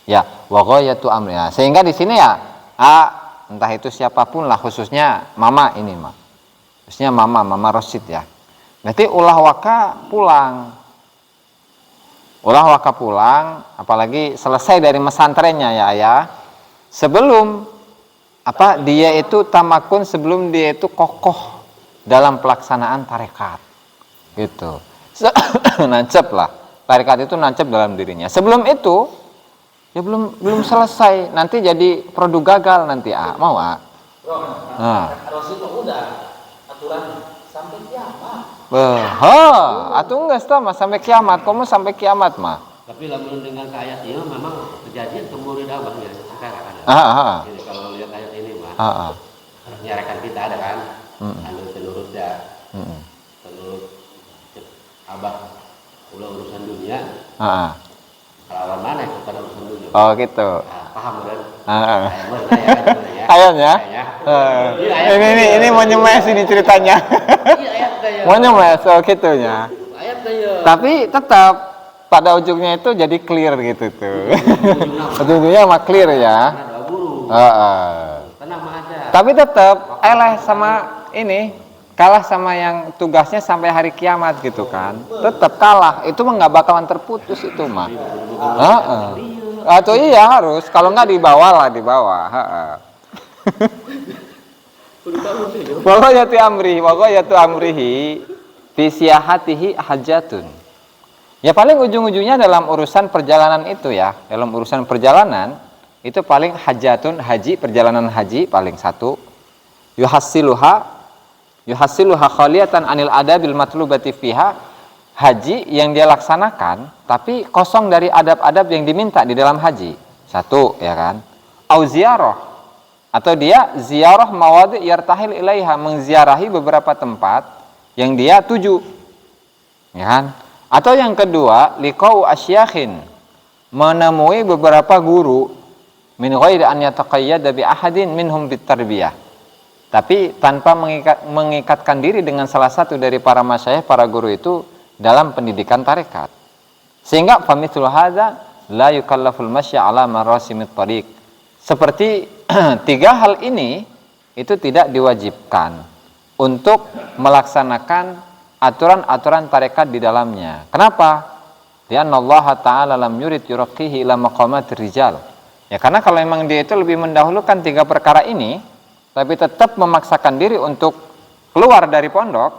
Ya, wa ghayatu amriha. Sehingga di sini ya, entah itu siapapun lah, khususnya mama ini mah. Khususnya mama Rosid ya. Berarti ulah waka pulang. Ulah waka pulang, apalagi selesai dari mesantrennya ya. Sebelum dia itu tamakun, sebelum dia itu kokoh dalam pelaksanaan tarekat. Gitu. Nancep lah. Tarekat itu nancep dalam dirinya. Sebelum itu ya belum selesai, nanti jadi produk gagal nanti, mau Rasul udah aturan sampai kiamat. Atuh enggak sama sampai kiamat, kamu sampai kiamat mah. Tapi lamun dengan ayat ini memang kejadian kemudian abah ya sekarang ada. Jadi kalau lihat ayat ini mah, nyarekan kita ada kan, anu penurut dah, penurut abah Kalau urusan dunia, Heeh. lawan mana kepada urusan dunia? Oh gitu. Nah, paham kan? Heeh. Ya. Ayamnya? Ayam. Ini mau nyemes ini ceritanya. Iya ayat daya. Mau nyemes, oh gitunya. Ayat daya. Tapi tetap pada ujungnya itu jadi clear gitu tuh. Ujungnya mah clear ya. Ada guru. Tenang mah aja. Tapi tetap sama ini kalah sama yang tugasnya sampai hari kiamat gitu kan. Tetap kalah. Itu mah nggak bakalan terputus itu mah. Atau iya harus. Kalau nggak di bawah. Pokoknya tu amrihi fi siyahatihi hajatun. Ya paling ujung-ujungnya dalam urusan perjalanan itu ya. Dalam urusan perjalanan itu paling hajatun, haji, perjalanan haji paling satu. Yuhassiluha khaliyatan anil adabil matlubati fiha. Haji yang dia laksanakan tapi kosong dari adab-adab yang diminta di dalam haji. Satu ya kan. Au ziyarah, atau dia ziarah mawadi' yartahil ilaiha, mengziarahi beberapa tempat yang dia tuju. Ya kan? Atau yang kedua, liqau asyakhin, menemui beberapa guru min ghairi an yataqayyada bi ahadin minhum bitarbiyah. Tapi tanpa mengikatkan diri dengan salah satu dari para masyayikh, para guru itu dalam pendidikan tarekat. Sehingga famithul hadza la yukallaful masya ala marasimit tariq. Seperti tiga hal ini itu tidak diwajibkan untuk melaksanakan aturan-aturan tarekat di dalamnya. Kenapa? Lianna Allah Ta'ala lam yurid yuraqihi ila maqamatir rijal. Ya karena kalau memang dia itu lebih mendahulukan tiga perkara ini, tapi tetap memaksakan diri untuk keluar dari pondok,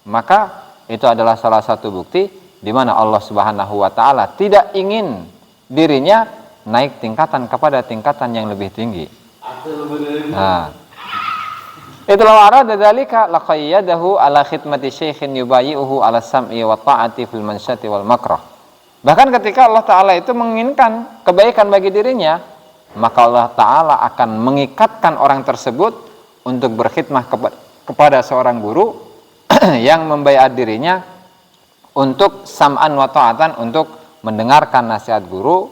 maka itu adalah salah satu bukti di mana Allah Subhanahu wa taala tidak ingin dirinya naik tingkatan kepada tingkatan yang lebih tinggi. Nah, itulah arada dzalika laqayyadahu ala khidmati syaikhin yubayyi'uhu ala sam'i wa ta'ati fil mansyati wal makrah. Bahkan ketika Allah Ta'ala itu menginginkan kebaikan bagi dirinya, maka Allah Ta'ala akan mengikatkan orang tersebut untuk berkhidmah kepada seorang guru yang membaiat dirinya untuk sam'an wa ta'atan, untuk mendengarkan nasihat guru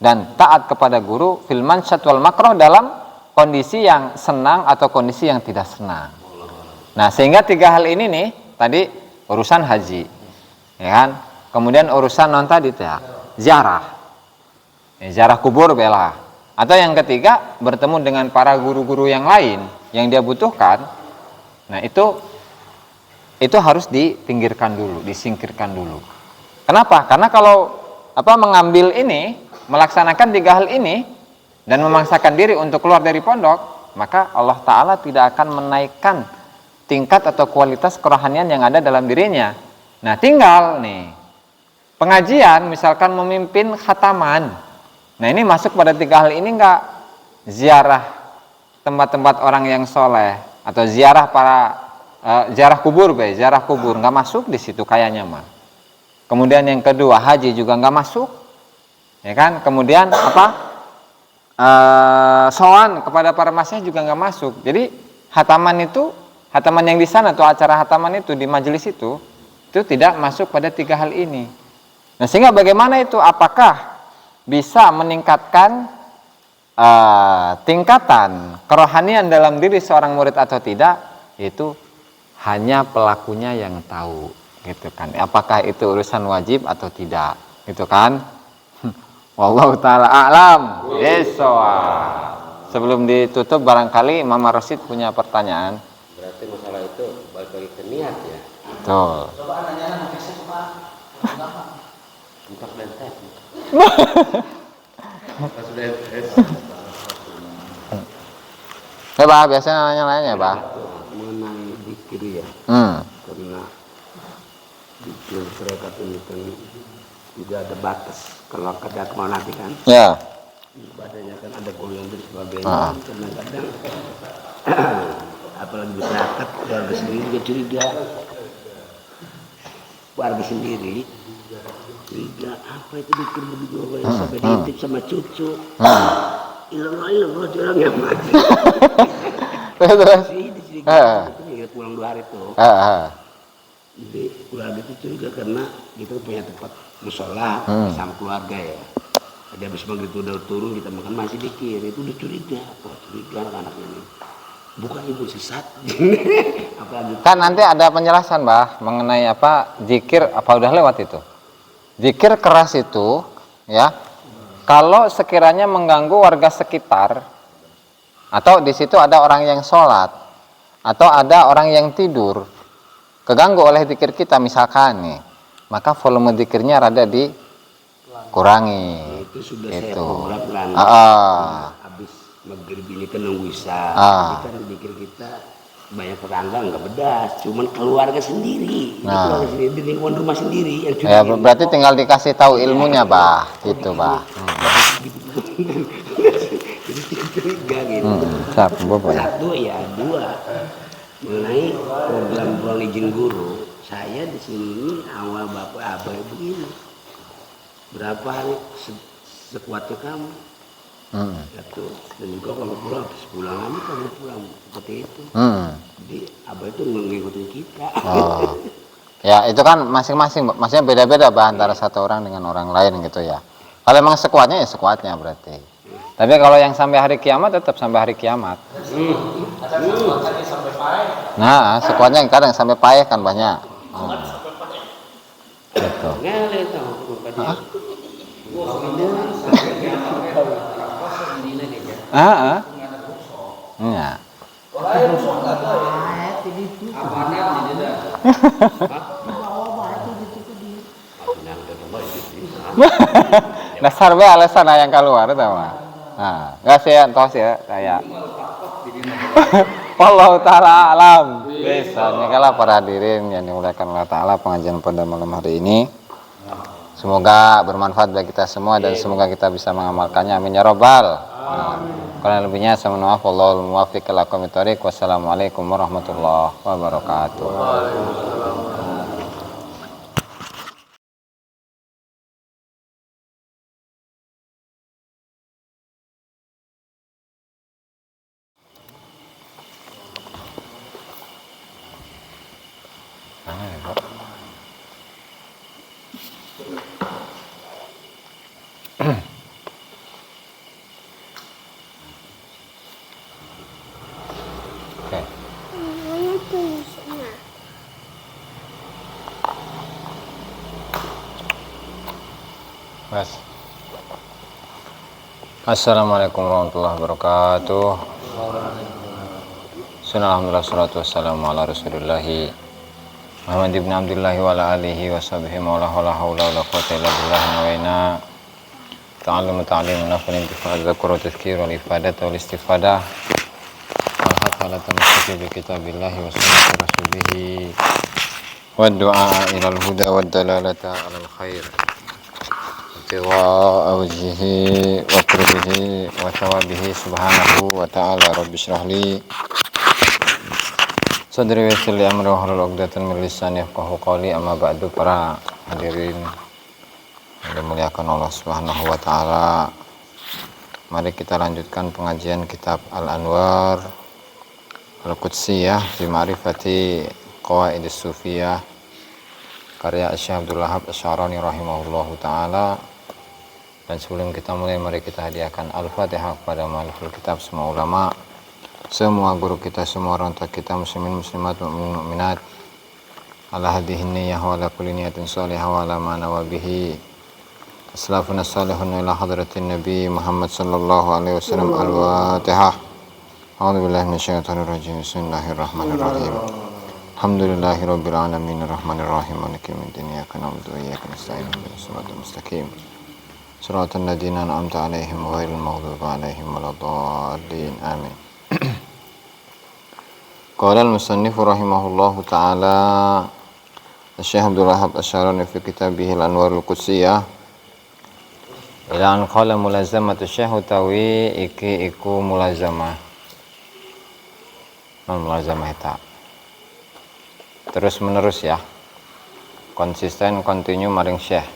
dan taat kepada guru fil mansyat wal makrah, dalam kondisi yang senang atau kondisi yang tidak senang. Nah, sehingga tiga hal ini nih, tadi urusan haji, ya kan? Kemudian urusan non tadi ya, ziarah. Ziarah kubur bela. Atau yang ketiga, bertemu dengan para guru-guru yang lain yang dia butuhkan. Nah, itu harus dipinggirkan dulu, disingkirkan dulu. Kenapa? Karena kalau mengambil ini, melaksanakan tiga hal ini dan memaksakan diri untuk keluar dari pondok, maka Allah Ta'ala tidak akan menaikkan tingkat atau kualitas kerohanian yang ada dalam dirinya. Nah, tinggal nih pengajian, misalkan memimpin khataman. Nah, ini masuk pada tiga hal ini enggak? Ziarah tempat-tempat orang yang soleh, atau ziarah ziarah kubur, ziarah kubur enggak masuk di situ kayaknya mah. Kemudian yang kedua, haji juga enggak masuk, ya kan? Kemudian sowan kepada para masyayikh juga nggak masuk. Jadi hataman yang di sana atau acara hataman itu di majelis itu tidak masuk pada tiga hal ini. Nah, sehingga bagaimana itu? Apakah bisa meningkatkan tingkatan kerohanian dalam diri seorang murid atau tidak? Itu hanya pelakunya yang tahu, gitu kan. Apakah itu urusan wajib atau tidak, gitu kan? Wallahu ta'ala a'lam bissawab. Sebelum ditutup, barangkali Mama Rosid punya pertanyaan. Berarti masalah itu balik lagi ke niat ya. Betul. Coba nanya sama kasih Pak. Untuk dan tes. Pas udah tes. Bah, biasanya nanya-nanya, Bah. Mengenai zikir ya. Karena zikir tarekat ini kan juga ada batas. Kalau kada kemau nanti kan, Ya. badannya kan ada goyang dan sebagainya. Kadang-kadang, apalagi masyarakat warga sendiri juga curiga. Warga sendiri curiga apa itu bikin begitu sampai diintip sama cucu. Ilang-ilang orang yang mati. Terus. Dicuriga, pulang 2 hari tuh. Jadi keluarga itu curiga karena kita punya tempat musola sama keluarga ya. Jadi habis begitu udah turun kita makan masih dikir, itu udah curiga, wah curiga anak ini. Bukan ibu sesat. Apalagi Kan nanti ada penjelasan, Bah, mengenai apa zikir, apa udah lewat itu. Zikir keras itu ya, kalau sekiranya mengganggu warga sekitar atau di situ ada orang yang sholat atau ada orang yang tidur, keganggu oleh zikir kita misalkan nih, maka volume zikirnya rada dikurangi. itu sudah Itu. saya program kan. Habis maghrib ini kan nunggu isya. Jadi kan zikir kita banyak tetangga nggak pedas, cuman keluarga sendiri. Keluarga sendiri di lingkungan rumah sendiri yang Ya, berarti tinggal dikasih tahu ilmunya, Bah, gitu, Bah. Jadi curiga gitu. Satu ya, dua mengenai program izin guru. Saya di sini awal bapak abah begini. Berapa hari sekuatnya kamu? Gitu. Dan juga kalau pulang habis pulang aja kamu pulang seperti itu. Jadi abah itu mengikuti kita. Ya itu kan masing-masing, maksudnya beda-beda, Bah, antara satu orang dengan orang lain gitu ya. Kalau emang sekuatnya ya sekuatnya berarti. Tapi kalau yang sampai hari kiamat tetap sampai hari kiamat. Nah, sekuatnya kadang sampai payah kan banyak. Gitu. Ya. Dasar be alasan yang keluar tahu mah. Nah, enggak sih entos ya saya. Wallahu taala alam. Biasanya kalau para hadirin yang dimuliakan Allah taala, pengajian pada malam hari ini semoga bermanfaat bagi kita semua dan semoga kita bisa mengamalkannya. Amin ya robbal. Kurang lebihnya saya mohon maaf. Wallahul muwaffiq ila aqwamit thoriq. Wassalamualaikum warahmatullahi wabarakatuh. Oke. Mas. Assalamualaikum warahmatullahi wabarakatuh. Alhamdulillah salatu wassalamu ala rasulillahi Muhammad ibn Abdullahi wa ala alihi wa sahbihi maulah wa la hawla wa la quwwata illa billahi wa inna ta'allamu ta'limu nafun intifa'ad zakuru tazkir wal ifadat wal istifadah wal hafala tamassuki bi kitabillahi wa sunnati rasulihi wa du'a ilal huda wa dalalata alal khair tiwa awjihi wa qurbihi wa thawabihi subhanahu wa ta'ala rabbi syrahli sadri wa yassir li amri wa hlul 'uqdatam min lisani yafqahu qawli. Amma ba'du, para hadirin yang dimuliakan Allah Subhanahu wa taala. Mari kita lanjutkan pengajian kitab Al-Anwar Al-Qudsiyah fi Ma'rifati Qawaidis Sufiyah karya Syekh Abdul Wahab Asy-Syarani rahimahullahu taala. Dan sebelum kita mulai, mari kita hadiahkan Al-Fatihah kepada mualliful kitab, semua ulama, semua guru kita, semua orang tua kita, muslimin muslimat, mukminin mukminat, ala hadhihi niyyah wa ala kulli niyatin shalihah wa ala ma nawa bihi aslafuna salihun ila hadratin nabi Muhammad sallallahu alaihi wasallam. Al-Fatihah. A'udzu billahi minasyaitonir rajim. Bismillahirrahmanirrahim. Alhamdulillahirabbil alamin arrahmanir rahim maliki yaumiddin iyyaka na'budu wa iyyaka nasta'in ihdinas siratal mustaqim siratal ladzina an'amta 'alaihim ghairil maghdubi 'alaihim waladdallin. Amin. Qala al-musannif rahimahullahu ta'ala Syekh Abdul Wahab Asy-Syarani fi kitabih Al-Anwar Al-Qudsiyah ila an qala mulazamatu syekh utawi iki iku mulazamah eta terus menerus ya, konsisten, kontinu maring syekh.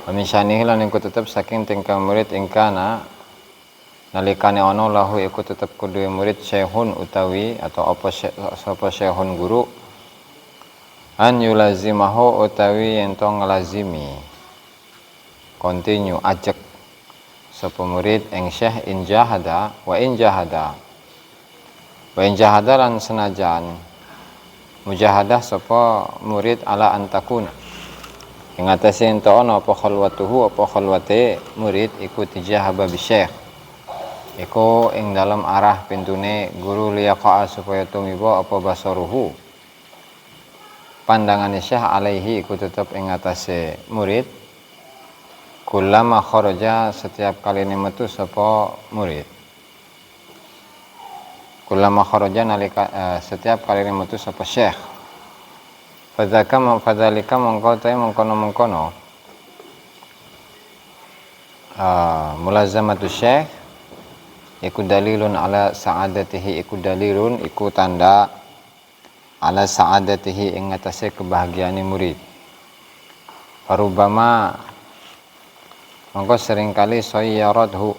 Misanihi lan iku tetep saking tingkah murid ingkana nalikane ana lahu iku tetep kudu murid syekhun utawi atau apa sapa syekhun guru an yulazimahu utawi ento ngelazimi continue ajek sapa murid ing syekh in jahada lan senajan mujahadah sapa murid ala antakuna ing atase ento ana apa khalwatuhu apa khalwate murid iku tijahaba bi syekh iku ing dalam arah pintune guru liyaqa supaya tumiba apa basaruhu pandangane syekh alaihi iku tetep ing atase murid kullama kharaja setiap kali metu sapa murid kullama kharaja nalika setiap kali metu sapa syekh fadzalika mongko mengkono mulazamatu syekh iku dalilun ala sa'adatihi iku dalilun iku tanda ala sa'adatihi ing atase kebahagiaane murid parubama mongko seringkali sayyaradhu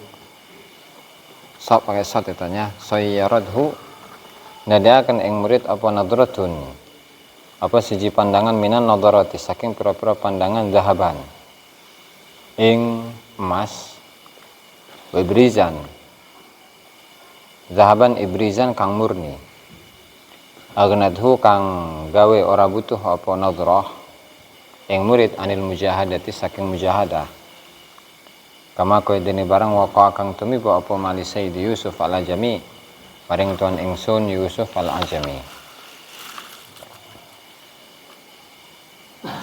sok pakai sot ditanya sayyaradhu nadakan ing murid apa nadratun apa siji pandangan minan nadarati saking pira-pira pandangan zahaban ing emas ibrizan zahaban ibrizan kang murni agnadhu kang gawe ora butuh apa nadrah ing murid anil mujahadati saking mujahadah kama koy dene barang waqa kang tumiba apa mali Sayyid Yusuf al-Ajami paring tuan ingsun Yusuf al-Ajami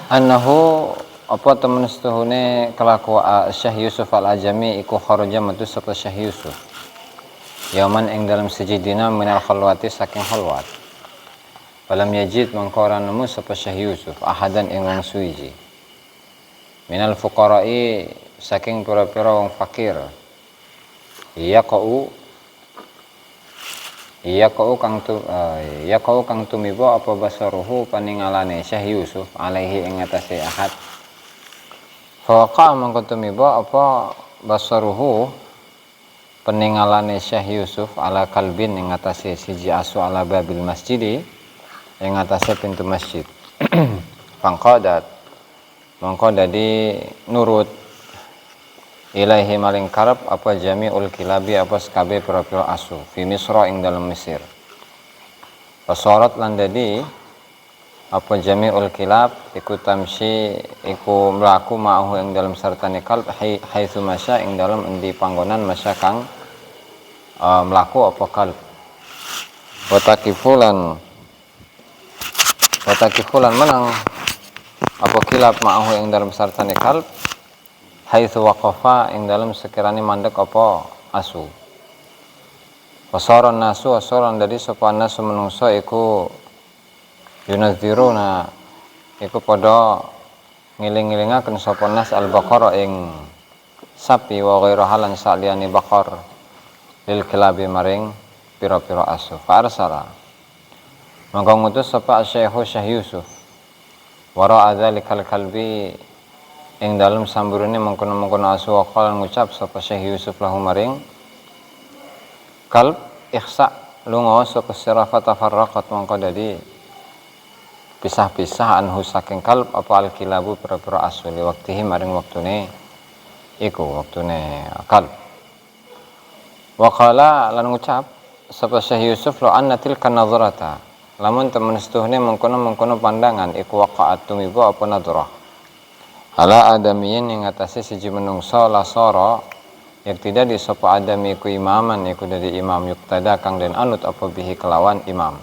annahu apa temen setuhune kelakuan Syekh Yusuf al-Ajami iku kharaja metu sapa Syekh Yusuf yaman ing dalam siji dina minal khalwati saking khalwat falam yajid mangko ora nemu sapa Syekh Yusuf ahadan ing wong suwiji minal fuqara'i saking pira-pira wong fakir yaqau kang tumiba apa basaruhu paningalane Syekh Yusuf alaihi ing atase ahad faqa mangko tumiba apa basaruhu peningalane Syekh Yusuf ala kalbin ing atase siji asu ala babil masjidi ing atase pintu masjid pangqadat mangko dadi nurut ilaihi maling karep apa jami'ul kilabi apa sekabe pira-pira asu fi Misra ing dalam Mesir pasorat lan dadi apa jami'ul kilab iku tamsi iku mlaku ma'ahu ing dalam sartane kalb haitsu masya ing dalam endi panggonan masya kang mlaku apa kalb watakifulan menang apa kilab ma'ahu ing dalam sartane kalb haitsu waqafa ing dalam sekiranya mandek apa asu wasaran nasu wasaran dari sapa nasu menungso iku yunadziruna iku padha ngiling-ngilingaken sapa nas al-baqara ing sapi wa ghairu halan saliyane baqar lil kilabi maring pira-pira asu farsala mangko ngutus sapa Syekh Yusuf wara adzalikal kalbi ing dalam samburune mengkono-mengkono asu waqal ngucap sapa Syekh Yusuf lahu maring kalb ihsa lunga sapa sirafa tafarraqat mongko dadi pisah-pisah anhu saking kalb apa al-kilabu pira-pira asu li waktihi maring waktune iku waktune kalb waqala lan ngucap sapa Syekh Yusuf lo annatil kanadzarata lamun temen setuhne mengkono-mengkono pandangan iku waqa'at tumiba apa nadrah ala adamiyin yang atase siji menungso lasara yak tidak di sapa adami ku imaman iku dari imam yuktada kang den anut apa bihi kelawan imam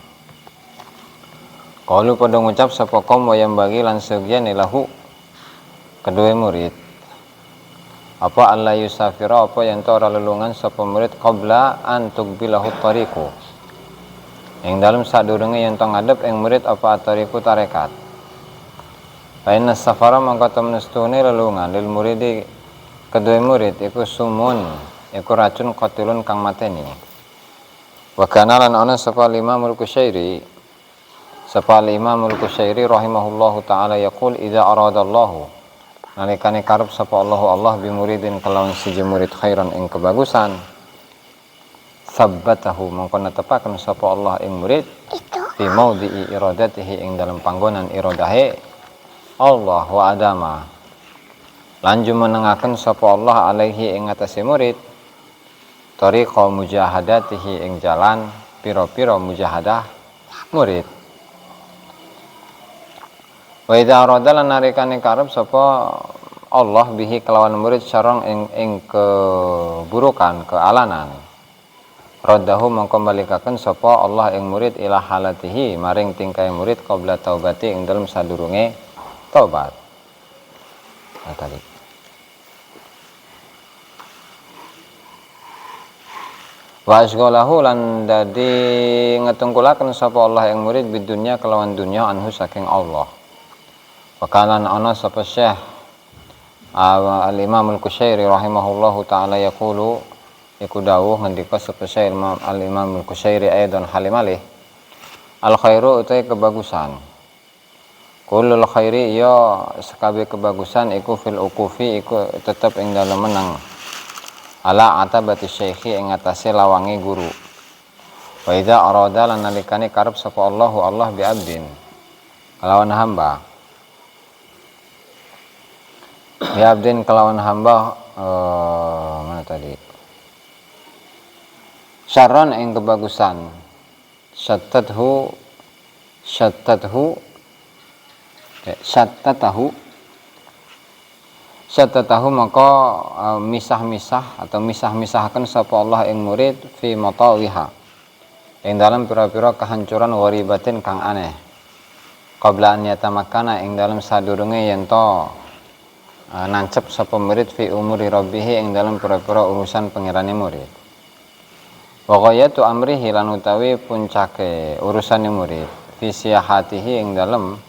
qalu padha ngucap sapa kaum wayam bagi lan segian lahu kedua murid apa alla yusafira apa yen ora lelungan sapa murid qabla an tuqbilahu tariqu ing dalem sadurunge yen tong ngadep ing murid apa tariqu tarekat Aina safara mangka temen stune lelungan lil muridi kedua murid iku sumun iku racun qatilun kang mateni wa kana lan ana sapa Imamul Qusyairi rahimahullahu taala yaqul idza aradallahu nalikane karep sapa Allah bi muridin kelawan siji murid khairan ing kebagusan sabbatahu mangko netepaken sapa Allah ing murid itu fi maudhi'i iradatihi ing dalam panggonan iradahe Allah wa adama lan jumenengaken sapa Allah alaihi ing atase murid tariqa mujahadatihi ing jalan pira-pira mujahadah murid. Wa idza arada lan narikane karep sapa Allah bihi kelawan murid sareng ing keburukan, kealanan. Raddahu mongko balikaken sapa Allah ing murid ila halatihi maring tingkae murid qabla taubati ing dalem sadurunge taubat. Nah, tadi. Wa asghalahu lan dadi ngetungkulaken sapa Allah ing murid bidunya kelawan dunya anhu saking Allah. Wakalan ana sapa Syekh Al-Imam Al-Qushairi rahimahullahu taala yaqulu iku dawuh ngendika sapa Syekh Al-Imam Al-Qushairi aidan halimalih al-khairu utai kebagusan kullul khairi ya sekabe kebagusan iku fil uqufi iku tetep ing dalem menang ala atabati syekhi ing atase lawange guru. Wa idza arada lan nalikane karep sapa Allahu Allah bi abdin kelawan hamba ya abdin kelawan hamba mana tadi syarran ing kebagusan syattatahu maka misah-misah atau misah-misahkan sapa Allah ing murid fi matawiha ing dalam pira-pira kehancuran waribatin kang aneh qabla an yatamakana ing dalam sadurunge yen to nancep sapa murid fi umuri rabbih ing dalam pira-pira urusan pangerane murid. Wa ghayatu amrihi lan utawi puncake urusane murid fi siyahatihi ing dalam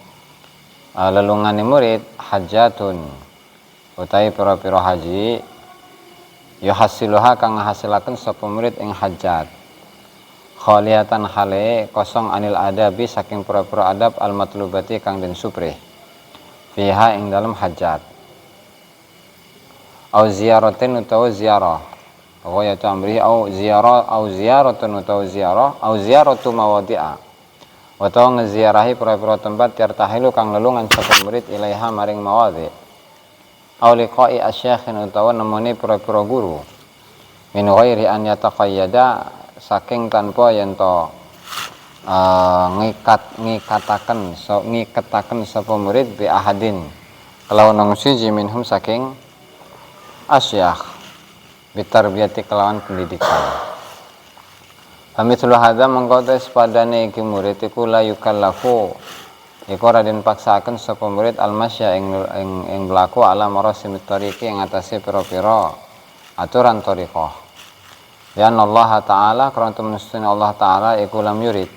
lelungane murid hajatun utawi pira-pira haji yuhasiluha kang ngahasilaken sapa murid ing hajat khaliyatan hale kosong anil adabi saking pira-pira adab al matlubati kang den suprih fiha ing dalam hajat au ziyaratin utawa ziarah ghayatu amri au ziarah au ziyaratun utawa ziarah au ziyaratu mawadi'a utawa ngeziarahi pira-pira tempat yartahilu kang lelungan sapa murid ilaiha maring mawadhi au liqa'i asyakhin utawa nemoni pira-pira guru min ghairi an yataqayyada saking tanpa yen to ngikataken sapa murid bi ahadin kelawan wong siji minhum saking asyakh bitarbiyati kelawan pendidikan. Hamithul hadza mengko tes padane iki murid iku la yukallafu iku ora den paksaaken sapa murid almasya ing berlaku ala marasimit tariqi ing atase pira-pira aturan thariqah. Ya Allah taala karena mestine Allah taala iku lam yurid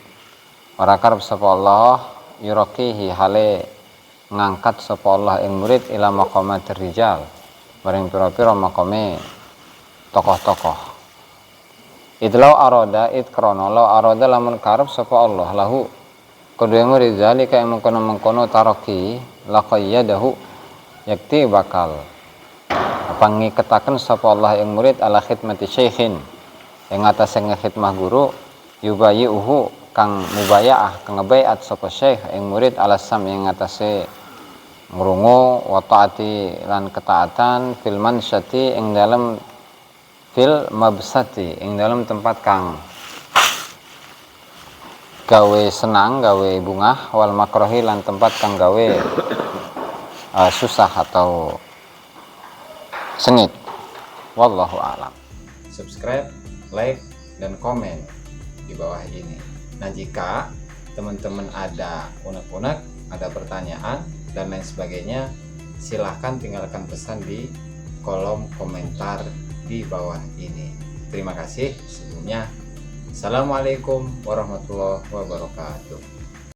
ora karep sapa Allah yuraqihi hale ngangkat sapa Allah ing murid ila maqamatir rijal maring pira-pira makome tokoh-tokoh. Idlau arada krono law arada lamun karep sapa Allah lahu kedue murid zalika yang mengkono taraki laqayyadahu yakti bakal pangiketaken sapa Allah yang murid ala khidmati syekhin ing atase ngkhidmah guru yubayyuhu kang mubayaah kang ngebaiat sapa syekh ing murid ala sam ing atase ngrungu wa taati lan ketaatan fil mansyati ing dalam fil mabsati ing dalam tempat kang gawe senang gawe bungah wal makrohi lan tempat kang gawe susah atau sengit. Wallahu a'lam. Subscribe, like dan komen di bawah ini. Nah, jika teman-teman ada unek-unek, ada pertanyaan dan lain sebagainya, silahkan tinggalkan pesan di kolom komentar di bawah ini. Terima kasih sebelumnya. Assalamualaikum warahmatullahi wabarakatuh.